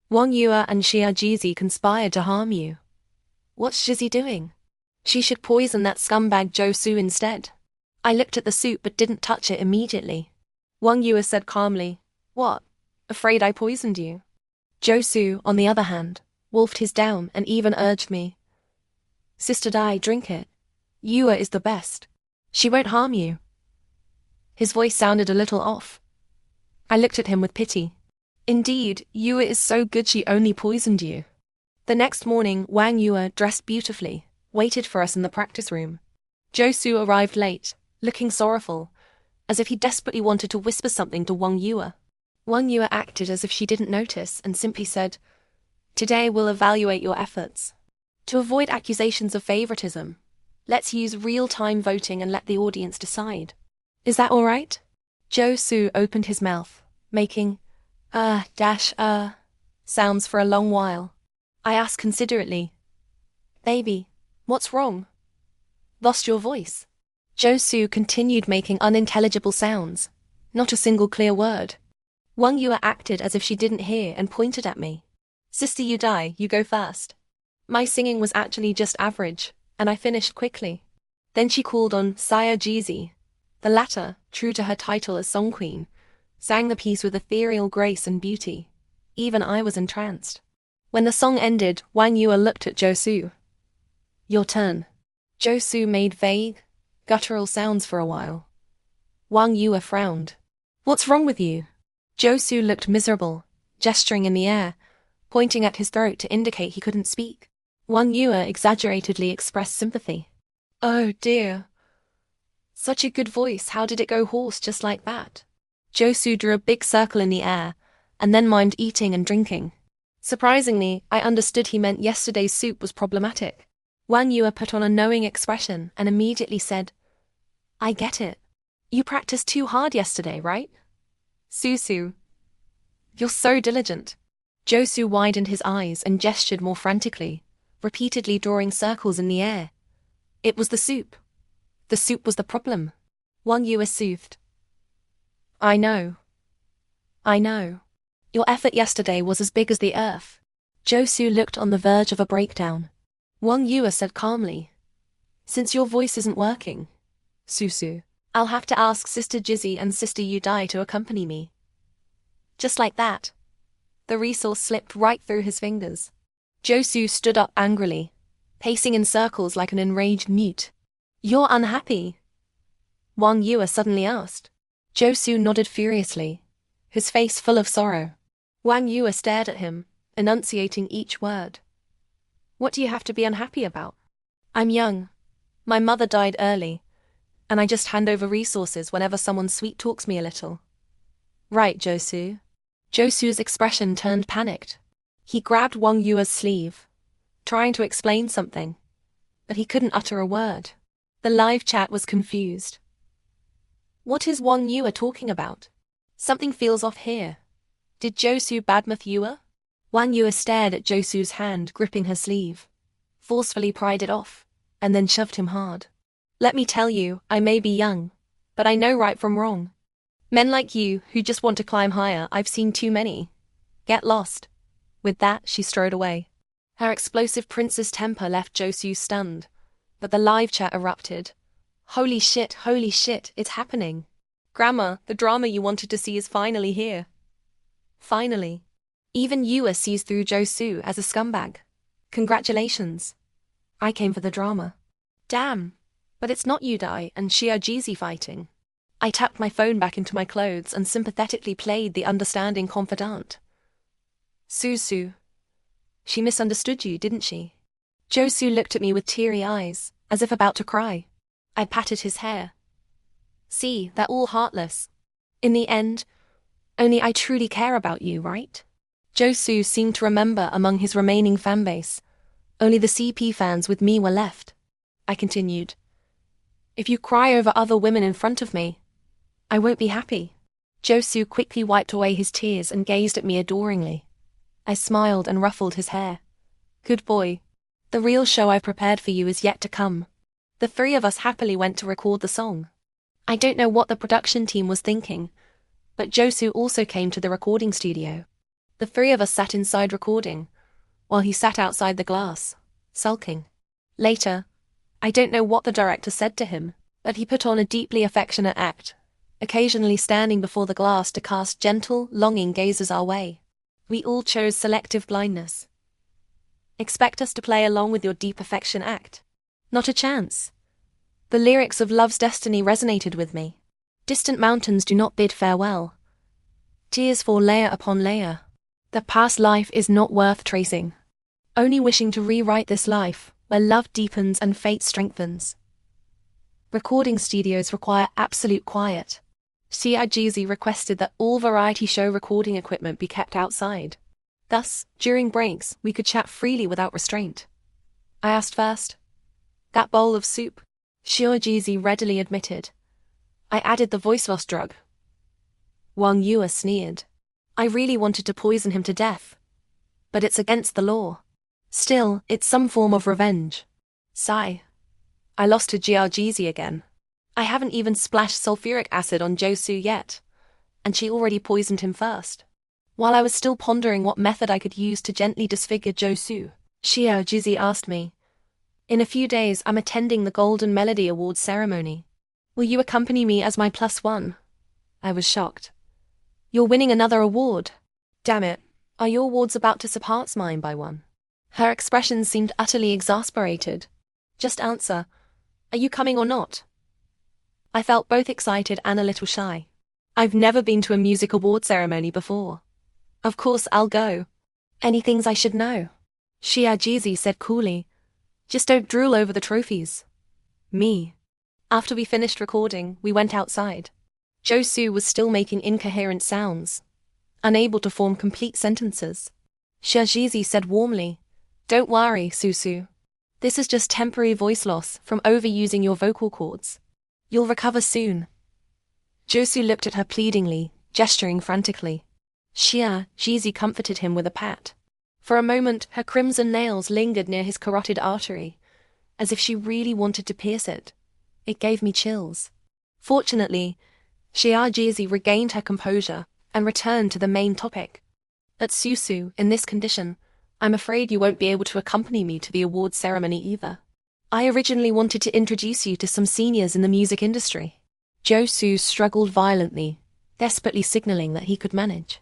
Wang Yue and Xiaojizi conspired to harm you. What's Jizi doing? She should poison that scumbag Josu instead." I looked at the soup but didn't touch it immediately. Wang Yue said calmly, "What? Afraid I poisoned you?" Josu, on the other hand, wolfed his down and even urged me, "Sister Dai, drink it. Yue is the best. She won't harm you." His voice sounded a little off. I looked at him with pity. Indeed, Yue is so good she only poisoned you. The next morning, Wang Yue, dressed beautifully, waited for us in the practice room. Josu arrived late, looking sorrowful, as if he desperately wanted to whisper something to Wang Yue. Wang Yue acted as if she didn't notice and simply said, "Today we'll evaluate your efforts. To avoid accusations of favoritism, let's use real-time voting and let the audience decide. Is that all right?" Josu opened his mouth, making sounds for a long while. I asked considerately, "Baby, what's wrong? Lost your voice?" Josu continued making unintelligible sounds, not a single clear word. Wang Yue acted as if she didn't hear and pointed at me. "Sister Yudai, you go first." My singing was actually just average, and I finished quickly. Then she called on Xiaojizi. The latter, true to her title as song queen, sang the piece with ethereal grace and beauty. Even I was entranced. When the song ended, Wang Yue looked at Josu. "Your turn." Josu made vague, guttural sounds for a while. Wang Yue frowned. "What's wrong with you?" Josu looked miserable, gesturing in the air, pointing at his throat to indicate he couldn't speak. Wang Yue exaggeratedly expressed sympathy. "Oh dear. Such a good voice, how did it go hoarse just like that?" Josu drew a big circle in the air, and then mimed eating and drinking. Surprisingly, I understood he meant yesterday's soup was problematic. Wang Yue put on a knowing expression and immediately said, "I get it. You practiced too hard yesterday, right? Susu. You're so diligent." Josu widened his eyes and gestured more frantically, repeatedly drawing circles in the air. It was the soup. The soup was the problem. Wang Yue soothed. I know. Your effort yesterday was as big as the earth." Josu looked on the verge of a breakdown. Wang Yue said calmly, "Since your voice isn't working, Susu, I'll have to ask Sister Jizi and Sister Yudai to accompany me." Just like that, the resource slipped right through his fingers. Josu stood up angrily, pacing in circles like an enraged mute. "You're unhappy?" Wang Yue suddenly asked. Josu nodded furiously, his face full of sorrow. Wang Yue stared at him, enunciating each word. "What do you have to be unhappy about? I'm young. My mother died early, and I just hand over resources whenever someone sweet talks me a little." "Right, Josu." Josu's expression turned panicked. He grabbed Wang Yue's sleeve, trying to explain something, but he couldn't utter a word. The live chat was confused. What is Wang Yue talking about? Something feels off here. Did Josu badmouth Yue? Wang Yue stared at Josu's hand gripping her sleeve, forcefully pried it off, and then shoved him hard. "Let me tell you, I may be young, but I know right from wrong. Men like you, who just want to climb higher, I've seen too many. Get lost." With that, she strode away. Her explosive princess temper left Josu stunned, but the live chat erupted. Holy shit, it's happening. Grandma, the drama you wanted to see is finally here." Finally. Even Yue sees through Josu as a scumbag. Congratulations. I came for the drama. Damn, but it's not Yudai and Xiaojizi fighting. I tucked my phone back into my clothes and sympathetically played the understanding confidant. "Susu. She misunderstood you, didn't she?" Josu looked at me with teary eyes, as if about to cry. I patted his hair. See, they're all heartless. In the end, only I truly care about you, right? Josu seemed to remember among his remaining fanbase. Only the CP fans with me were left. I continued. If you cry over other women in front of me, I won't be happy. Josu quickly wiped away his tears and gazed at me adoringly. I smiled and ruffled his hair. Good boy. The real show I've prepared for you is yet to come. The three of us happily went to record the song. I don't know what the production team was thinking, but Josu also came to the recording studio. The three of us sat inside recording, while he sat outside the glass, sulking. Later, I don't know what the director said to him, but he put on a deeply affectionate act, occasionally standing before the glass to cast gentle, longing gazes our way. We all chose selective blindness. Expect us to play along with your deep affection act? Not a chance. The lyrics of Love's Destiny resonated with me. Distant mountains do not bid farewell. Tears fall layer upon layer. The past life is not worth tracing. Only wishing to rewrite this life, where love deepens and fate strengthens. Recording studios require absolute quiet. CIGZ requested that all variety show recording equipment be kept outside. Thus, during breaks, we could chat freely without restraint. I asked first. That bowl of soup? CIGZ readily admitted. I added the voice loss drug. Wang Yue sneered. I really wanted to poison him to death. But it's against the law. Still, it's some form of revenge. Sigh. I lost to GRGZ again. I haven't even splashed sulfuric acid on Josu yet, and she already poisoned him first. While I was still pondering what method I could use to gently disfigure Josu, GRGZ asked me, in a few days I'm attending the Golden Melody Awards ceremony. Will you accompany me as my +1? I was shocked. You're winning another award. Damn it, are your awards about to surpass mine by one? Her expression seemed utterly exasperated. Just answer, are you coming or not? I felt both excited and a little shy. I've never been to a music award ceremony before. Of course I'll go. Any things I should know? GRGZ said coolly. Just don't drool over the trophies. Me. After we finished recording, we went outside. Josu was still making incoherent sounds, unable to form complete sentences. GRGZ said warmly, don't worry, Susu. This is just temporary voice loss from overusing your vocal cords. You'll recover soon. Josu looked at her pleadingly, gesturing frantically. GRGZ comforted him with a pat. For a moment, her crimson nails lingered near his carotid artery, as if she really wanted to pierce it. It gave me chills. Fortunately, GRGZ regained her composure and returned to the main topic. At Susu, in this condition, I'm afraid you won't be able to accompany me to the awards ceremony either. I originally wanted to introduce you to some seniors in the music industry. Josu struggled violently, desperately signaling that he could manage.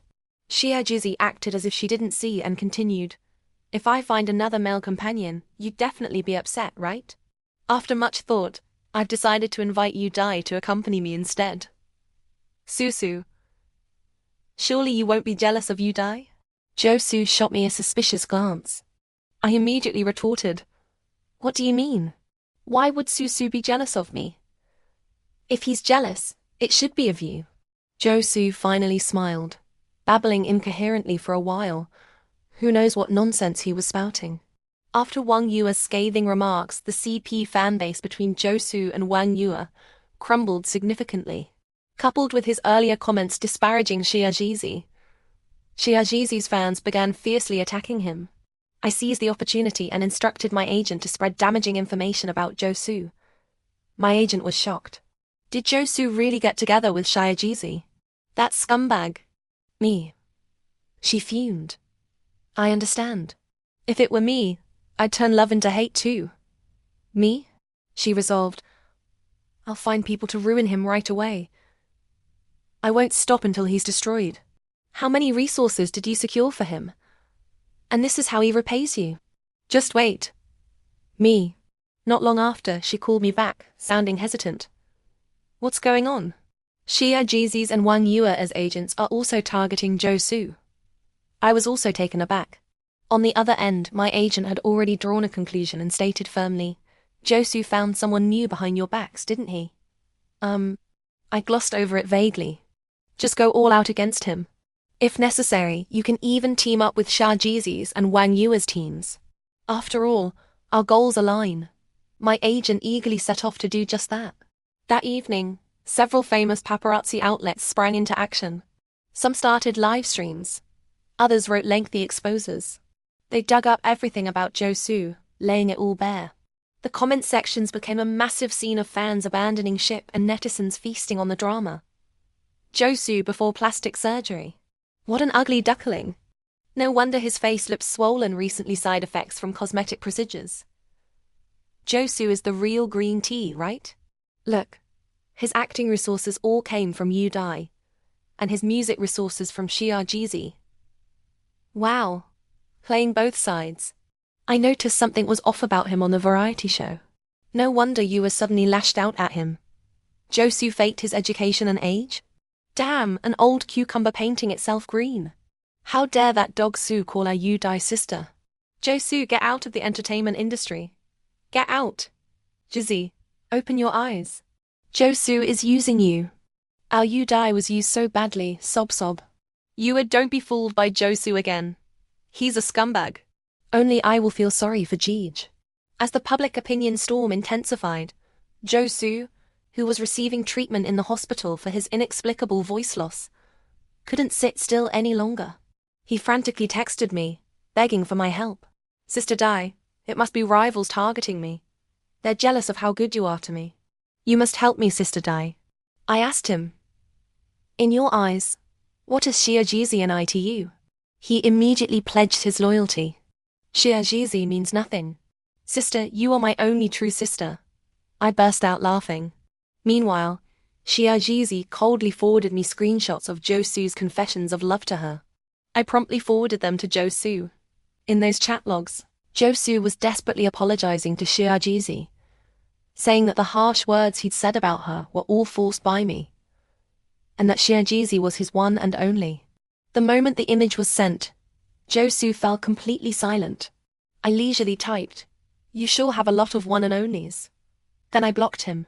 GRGZ acted as if she didn't see and continued, if I find another male companion, you'd definitely be upset, right? After much thought, I've decided to invite Yu Dai to accompany me instead. Susu. Surely you won't be jealous of Yu Dai? Josu shot me a suspicious glance. I immediately retorted, what do you mean? Why would Susu be jealous of me? If he's jealous, it should be of you. Josu finally smiled, babbling incoherently for a while. Who knows what nonsense he was spouting. After Wang Yue's scathing remarks, the CP fanbase between Josu and Wang Yue crumbled significantly. Coupled with his earlier comments disparaging GRGZ, GRGZ's fans began fiercely attacking him. I seized the opportunity and instructed my agent to spread damaging information about Josu. My agent was shocked. Did Josu really get together with GRGZ? That scumbag. Me. She fumed. I understand. If it were me, I'd turn love into hate too. Me? She resolved. I'll find people to ruin him right away. I won't stop until he's destroyed. How many resources did you secure for him? And this is how he repays you. Just wait. Me. Not long after, she called me back, sounding hesitant. What's going on? GRGZ's and Wang Yue as agents are also targeting Josu. I was also taken aback. On the other end, my agent had already drawn a conclusion and stated firmly, Josu found someone new behind your backs, didn't he? I glossed over it vaguely. Just go all out against him. If necessary, you can even team up with Shajizi's and Wang Yue's teams. After all, our goals align. My agent eagerly set off to do just that. That evening, several famous paparazzi outlets sprang into action. Some started live streams. Others wrote lengthy exposés. They dug up everything about Josu, laying it all bare. The comment sections became a massive scene of fans abandoning ship and netizens feasting on the drama. Josu before plastic surgery. What an ugly duckling. No wonder his face looked swollen, recently side effects from cosmetic procedures. Josu is the real green tea, right? Look, his acting resources all came from Yu Dai, and his music resources from Xia Jizi. Wow, playing both sides. I noticed something was off about him on the variety show. No wonder you were suddenly lashed out at him. Josu faked his education and age? Damn, an old cucumber painting itself green. How dare that dog Sue call our Yu Dai sister? Josu, get out of the entertainment industry. Get out. Jizi, open your eyes. Josu is using you. Our Yu Dai was used so badly, sob sob. Yua, don't be fooled by Josu again. He's a scumbag. Only I will feel sorry for Jeej. As the public opinion storm intensified, Josu, who was receiving treatment in the hospital for his inexplicable voice loss, couldn't sit still any longer. He frantically texted me, begging for my help. Sister Dai, it must be rivals targeting me. They're jealous of how good you are to me. You must help me, Sister Dai. I asked him, in your eyes, what is Xia Jizi and I to you? He immediately pledged his loyalty. Xia Jizi means nothing. Sister, you are my only true sister. I burst out laughing. Meanwhile, Xia Jizi coldly forwarded me screenshots of Josu's confessions of love to her. I promptly forwarded them to Josu. In those chat logs, Josu was desperately apologizing to Xia Jizi, saying that the harsh words he'd said about her were all forced by me, and that Xia Jizi was his one and only. The moment the image was sent, Josu fell completely silent. I leisurely typed, "You sure have a lot of one and onlys." Then I blocked him.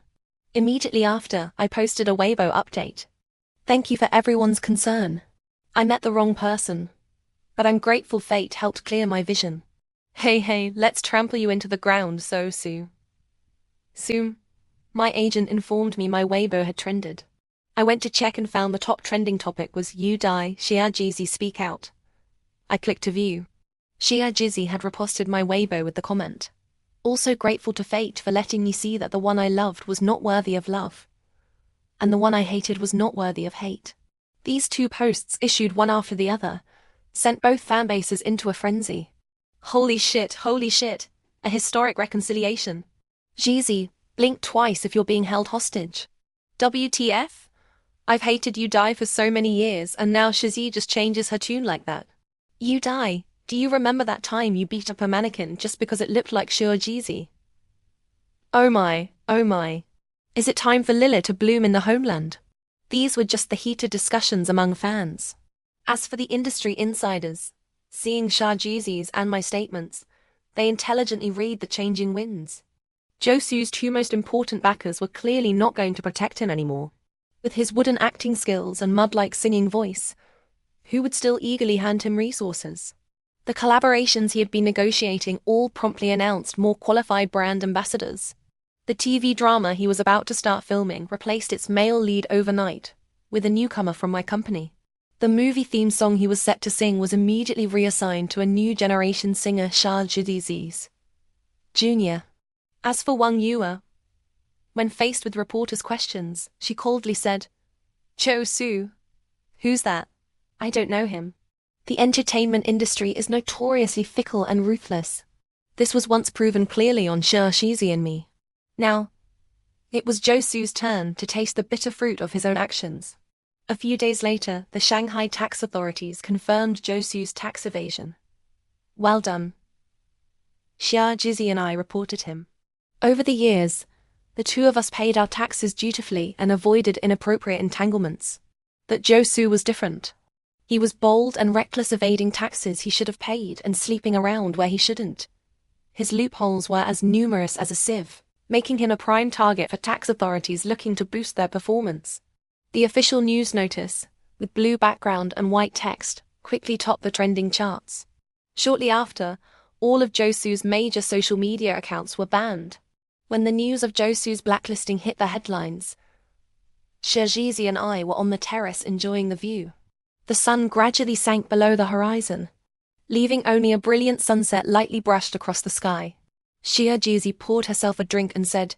Immediately after, I posted a Weibo update. Thank you for everyone's concern. I met the wrong person, but I'm grateful fate helped clear my vision. Hey, let's trample you into the ground, so Sue. Soon, my agent informed me my Weibo had trended. I went to check and found the top trending topic was "You Die, Xia Jizi Speak Out." I clicked to view. Xia Jizi had reposted my Weibo with the comment, "Also grateful to fate for letting me see that the one I loved was not worthy of love, and the one I hated was not worthy of hate." These two posts, issued one after the other, sent both fanbases into a frenzy. Holy shit, a historic reconciliation. Jizi, blink twice if you're being held hostage. WTF? I've hated You Die for so many years, and now Shazi just changes her tune like that. You Die, do you remember that time you beat up a mannequin just because it looked like Shua Jizi? Oh my. Is it time for Lila to bloom in the homeland? These were just the heated discussions among fans. As for the industry insiders, seeing Shah Jizi's and my statements, they intelligently read the changing winds. Josu's two most important backers were clearly not going to protect him anymore. With his wooden acting skills and mud-like singing voice, who would still eagerly hand him resources? The collaborations he had been negotiating all promptly announced more qualified brand ambassadors. The TV drama he was about to start filming replaced its male lead overnight with a newcomer from my company. The movie theme song he was set to sing was immediately reassigned to a new generation singer, Shah Jizi's Jr. As for Wang Yue, when faced with reporters' questions, she coldly said, "Cho Su. Who's that? I don't know him." The entertainment industry is notoriously fickle and ruthless. This was once proven clearly on Xia Shizi and me. Now, it was Josu's turn to taste the bitter fruit of his own actions. A few days later, the Shanghai tax authorities confirmed Josu's tax evasion. Well done. Xia Jizi and I reported him. Over the years, the two of us paid our taxes dutifully and avoided inappropriate entanglements. But Josu was different. He was bold and reckless, evading taxes he should have paid and sleeping around where he shouldn't. His loopholes were as numerous as a sieve, making him a prime target for tax authorities looking to boost their performance. The official news notice, with blue background and white text, quickly topped the trending charts. Shortly after, all of Josu's major social media accounts were banned. When the news of Josu's blacklisting hit the headlines, Shajizi and I were on the terrace enjoying the view. The sun gradually sank below the horizon, leaving only a brilliant sunset lightly brushed across the sky. Shajizi poured herself a drink and said,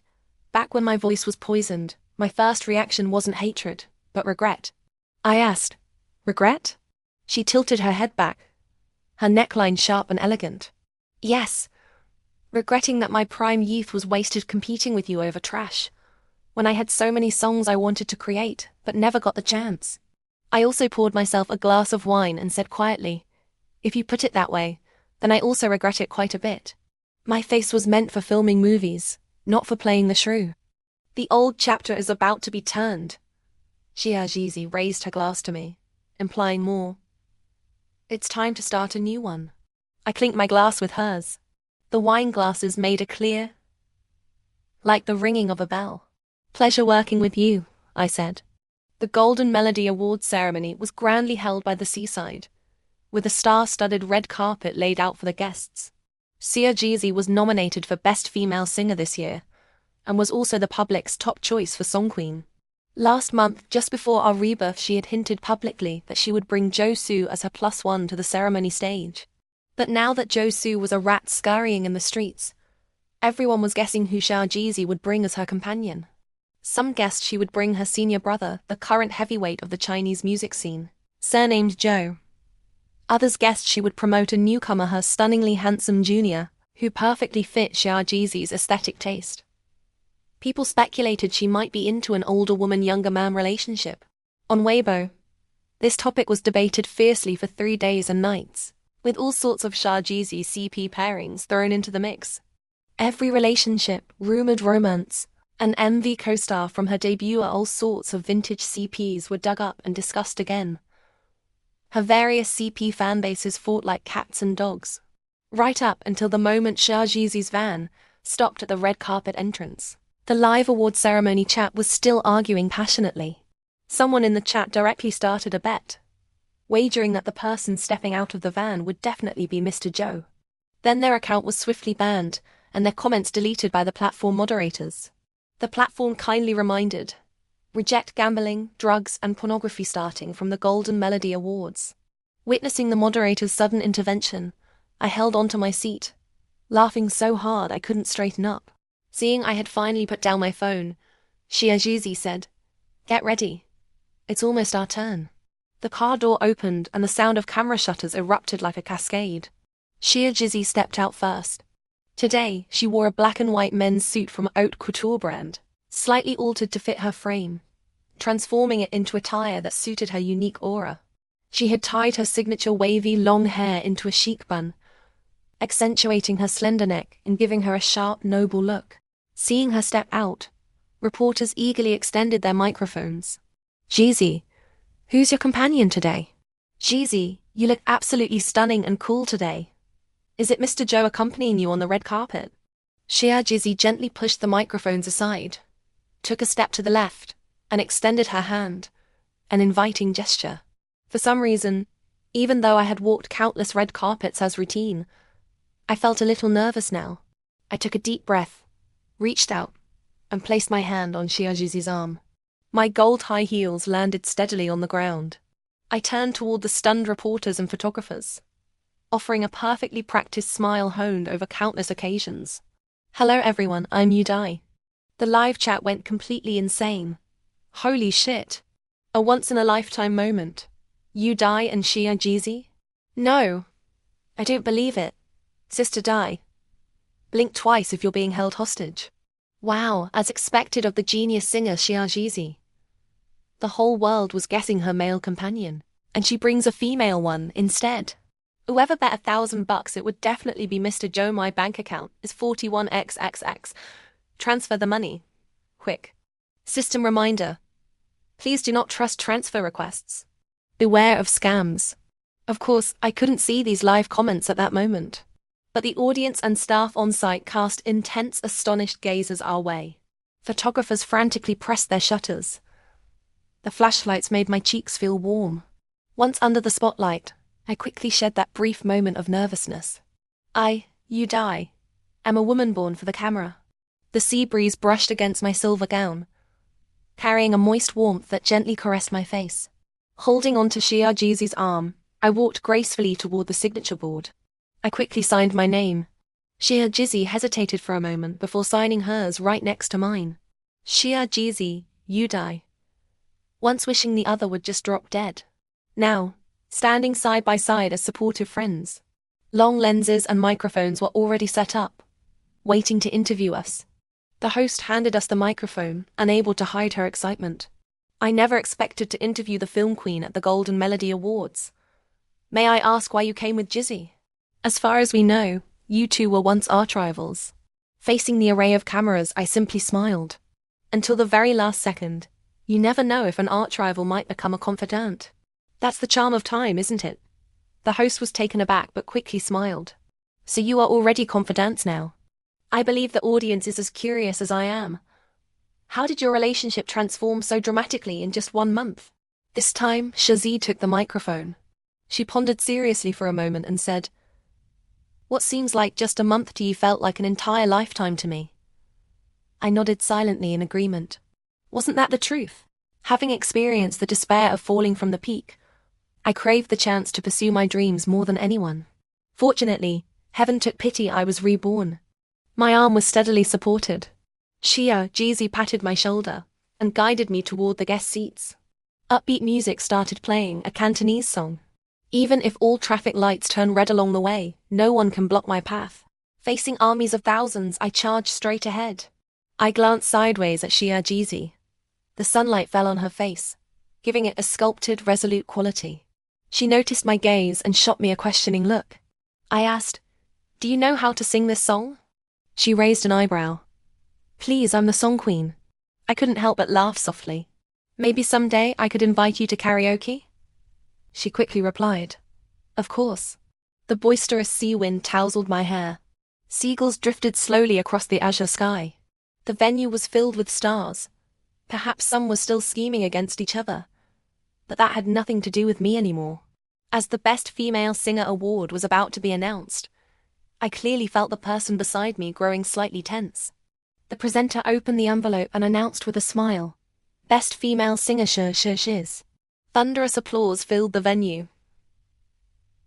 "Back when my voice was poisoned, my first reaction wasn't hatred, but regret." I asked, "Regret?" She tilted her head back, her neckline sharp and elegant. "Yes, regretting that my prime youth was wasted competing with you over trash, when I had so many songs I wanted to create, but never got the chance." I also poured myself a glass of wine and said quietly, "If you put it that way, then I also regret it quite a bit. My face was meant for filming movies, not for playing the shrew. The old chapter is about to be turned." Shajizi raised her glass to me, implying more. "It's time to start a new one." I clinked my glass with hers. The wine glasses made a clear, like the ringing of a bell. "Pleasure working with you," I said. The Golden Melody Awards ceremony was grandly held by the seaside, with a star-studded red carpet laid out for the guests. Shajizi was nominated for Best Female Singer this year, and was also the public's top choice for Song Queen. Last month, just before our rebirth, she had hinted publicly that she would bring Josu as her +1 to the ceremony stage. But now that Josu was a rat scurrying in the streets, everyone was guessing who Shajizi would bring as her companion. Some guessed she would bring her senior brother, the current heavyweight of the Chinese music scene, surnamed Joe. Others guessed she would promote a newcomer, her stunningly handsome junior, who perfectly fit Shajizi's aesthetic taste. People speculated she might be into an older woman-younger man relationship. On Weibo, this topic was debated fiercely for 3 days and nights, with all sorts of Shajizi CP pairings thrown into the mix. Every relationship, rumored romance, an MV co-star from her debut, all sorts of vintage CPs were dug up and discussed again. Her various CP fanbases fought like cats and dogs, right up until the moment Shajizi's van stopped at the red carpet entrance. The live award ceremony chat was still arguing passionately. Someone in the chat directly started a bet, wagering that the person stepping out of the van would definitely be Mr. Joe. Then their account was swiftly banned, and their comments deleted by the platform moderators. The platform kindly reminded, "Reject gambling, drugs and pornography starting from the Golden Melody Awards." Witnessing the moderator's sudden intervention, I held onto my seat, laughing so hard I couldn't straighten up. Seeing I had finally put down my phone, Shajizi said, "Get ready. It's almost our turn." The car door opened and the sound of camera shutters erupted like a cascade. Shajizi stepped out first. Today, she wore a black and white men's suit from Haute Couture brand, slightly altered to fit her frame, transforming it into attire that suited her unique aura. She had tied her signature wavy long hair into a chic bun, accentuating her slender neck and giving her a sharp, noble look. Seeing her step out, reporters eagerly extended their microphones. "Jizi, who's your companion today?" "Jizi, you look absolutely stunning and cool today. Is it Mr. Joe accompanying you on the red carpet?" Shajizi gently pushed the microphones aside, took a step to the left, and extended her hand, an inviting gesture. For some reason, even though I had walked countless red carpets as routine, I felt a little nervous now. I took a deep breath, reached out, and placed my hand on Shajizi's arm. My gold high heels landed steadily on the ground. I turned toward the stunned reporters and photographers, offering a perfectly practiced smile honed over countless occasions. "Hello everyone, I'm Udai." The live chat went completely insane. Holy shit. A once-in-a-lifetime moment. Udai and Shajizi? No. I don't believe it. Sister Dai. Blink twice if you're being held hostage. Wow, as expected of the genius singer Shajizi. The whole world was guessing her male companion, and she brings a female one instead. Whoever bet $1,000 it would definitely be Mr. Joe. My bank account is 41xxx. Transfer the money. Quick. System reminder. Please do not trust transfer requests. Beware of scams. Of course, I couldn't see these live comments at that moment, but the audience and staff on site cast intense, astonished gazes our way. Photographers frantically pressed their shutters, The flashlights made my cheeks feel warm. Once under the spotlight, I quickly shed that brief moment of nervousness. You die. Am a woman born for the camera. The sea breeze brushed against my silver gown, carrying a moist warmth that gently caressed my face. Holding on to Shia Jeezy's arm, I walked gracefully toward the signature board. I quickly signed my name. Shia Jeezy hesitated for a moment before signing hers right next to mine. Shia Jeezy, you die. Once wishing the other would just drop dead. Now, standing side by side as supportive friends. Long lenses and microphones were already set up, waiting to interview us. The host handed us the microphone, unable to hide her excitement. I never expected to interview the film queen at the Golden Melody Awards. May I ask why you came with Jizzy? As far as we know, you two were once arch rivals. Facing the array of cameras, I simply smiled. Until the very last second, you never know if an arch rival might become a confidant. That's the charm of time, isn't it? The host was taken aback but quickly smiled. So you are already confidants now. I believe the audience is as curious as I am. How did your relationship transform so dramatically in just 1 month? This time, Shazee took the microphone. She pondered seriously for a moment and said, "What seems like just a month to you felt like an entire lifetime to me." I nodded silently in agreement. Wasn't that the truth? Having experienced the despair of falling from the peak, I craved the chance to pursue my dreams more than anyone. Fortunately, heaven took pity. I was reborn. My arm was steadily supported. Shia Jeezy patted my shoulder and guided me toward the guest seats. Upbeat music started playing, a Cantonese song. Even if all traffic lights turn red along the way, no one can block my path. Facing armies of thousands, I charged straight ahead. I glanced sideways at Shia Jeezy. The sunlight fell on her face, giving it a sculpted, resolute quality. She noticed my gaze and shot me a questioning look. I asked, "Do you know how to sing this song?" She raised an eyebrow. "Please, I'm the song queen." I couldn't help but laugh softly. "Maybe someday I could invite you to karaoke?" She quickly replied, "Of course." The boisterous sea wind tousled my hair. Seagulls drifted slowly across the azure sky. The venue was filled with stars. Perhaps some were still scheming against each other. But that had nothing to do with me anymore. As the Best Female Singer award was about to be announced, I clearly felt the person beside me growing slightly tense. The presenter opened the envelope and announced with a smile, "Best Female Singer Shiz." Thunderous applause filled the venue.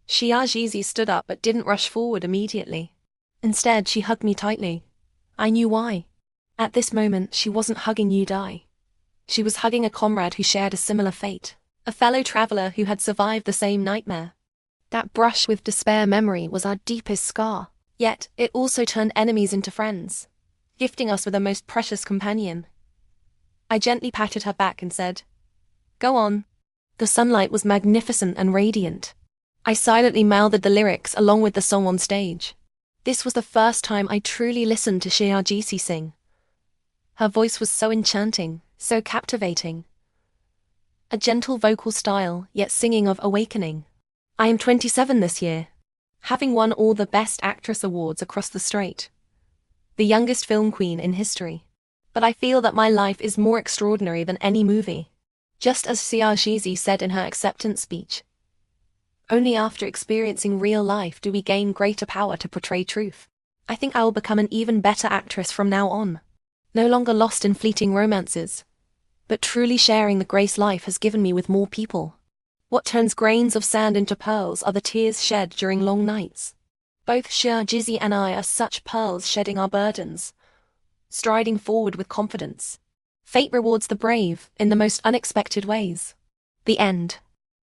Shia Jeezy stood up but didn't rush forward immediately. Instead, she hugged me tightly. I knew why. At this moment, she wasn't hugging you die. She was hugging a comrade who shared a similar fate, a fellow traveler who had survived the same nightmare. That brush with despair memory was our deepest scar, yet it also turned enemies into friends, gifting us with a most precious companion. I gently patted her back and said, "Go on." The sunlight was magnificent and radiant. I silently mouthed the lyrics along with the song on stage. This was the first time I truly listened to Shia Jeezy sing. Her voice was so enchanting, so captivating. A gentle vocal style, yet singing of awakening. I am 27 this year, having won all the Best Actress awards across the strait. The youngest film queen in history. But I feel that my life is more extraordinary than any movie. Just as Shia Jeezy said in her acceptance speech, "Only after experiencing real life do we gain greater power to portray truth." I think I will become an even better actress from now on. No longer lost in fleeting romances, but truly sharing the grace life has given me with more people. What turns grains of sand into pearls are the tears shed during long nights. Both Shia Jeezy and I are such pearls shedding our burdens, striding forward with confidence. Fate rewards the brave in the most unexpected ways. The end.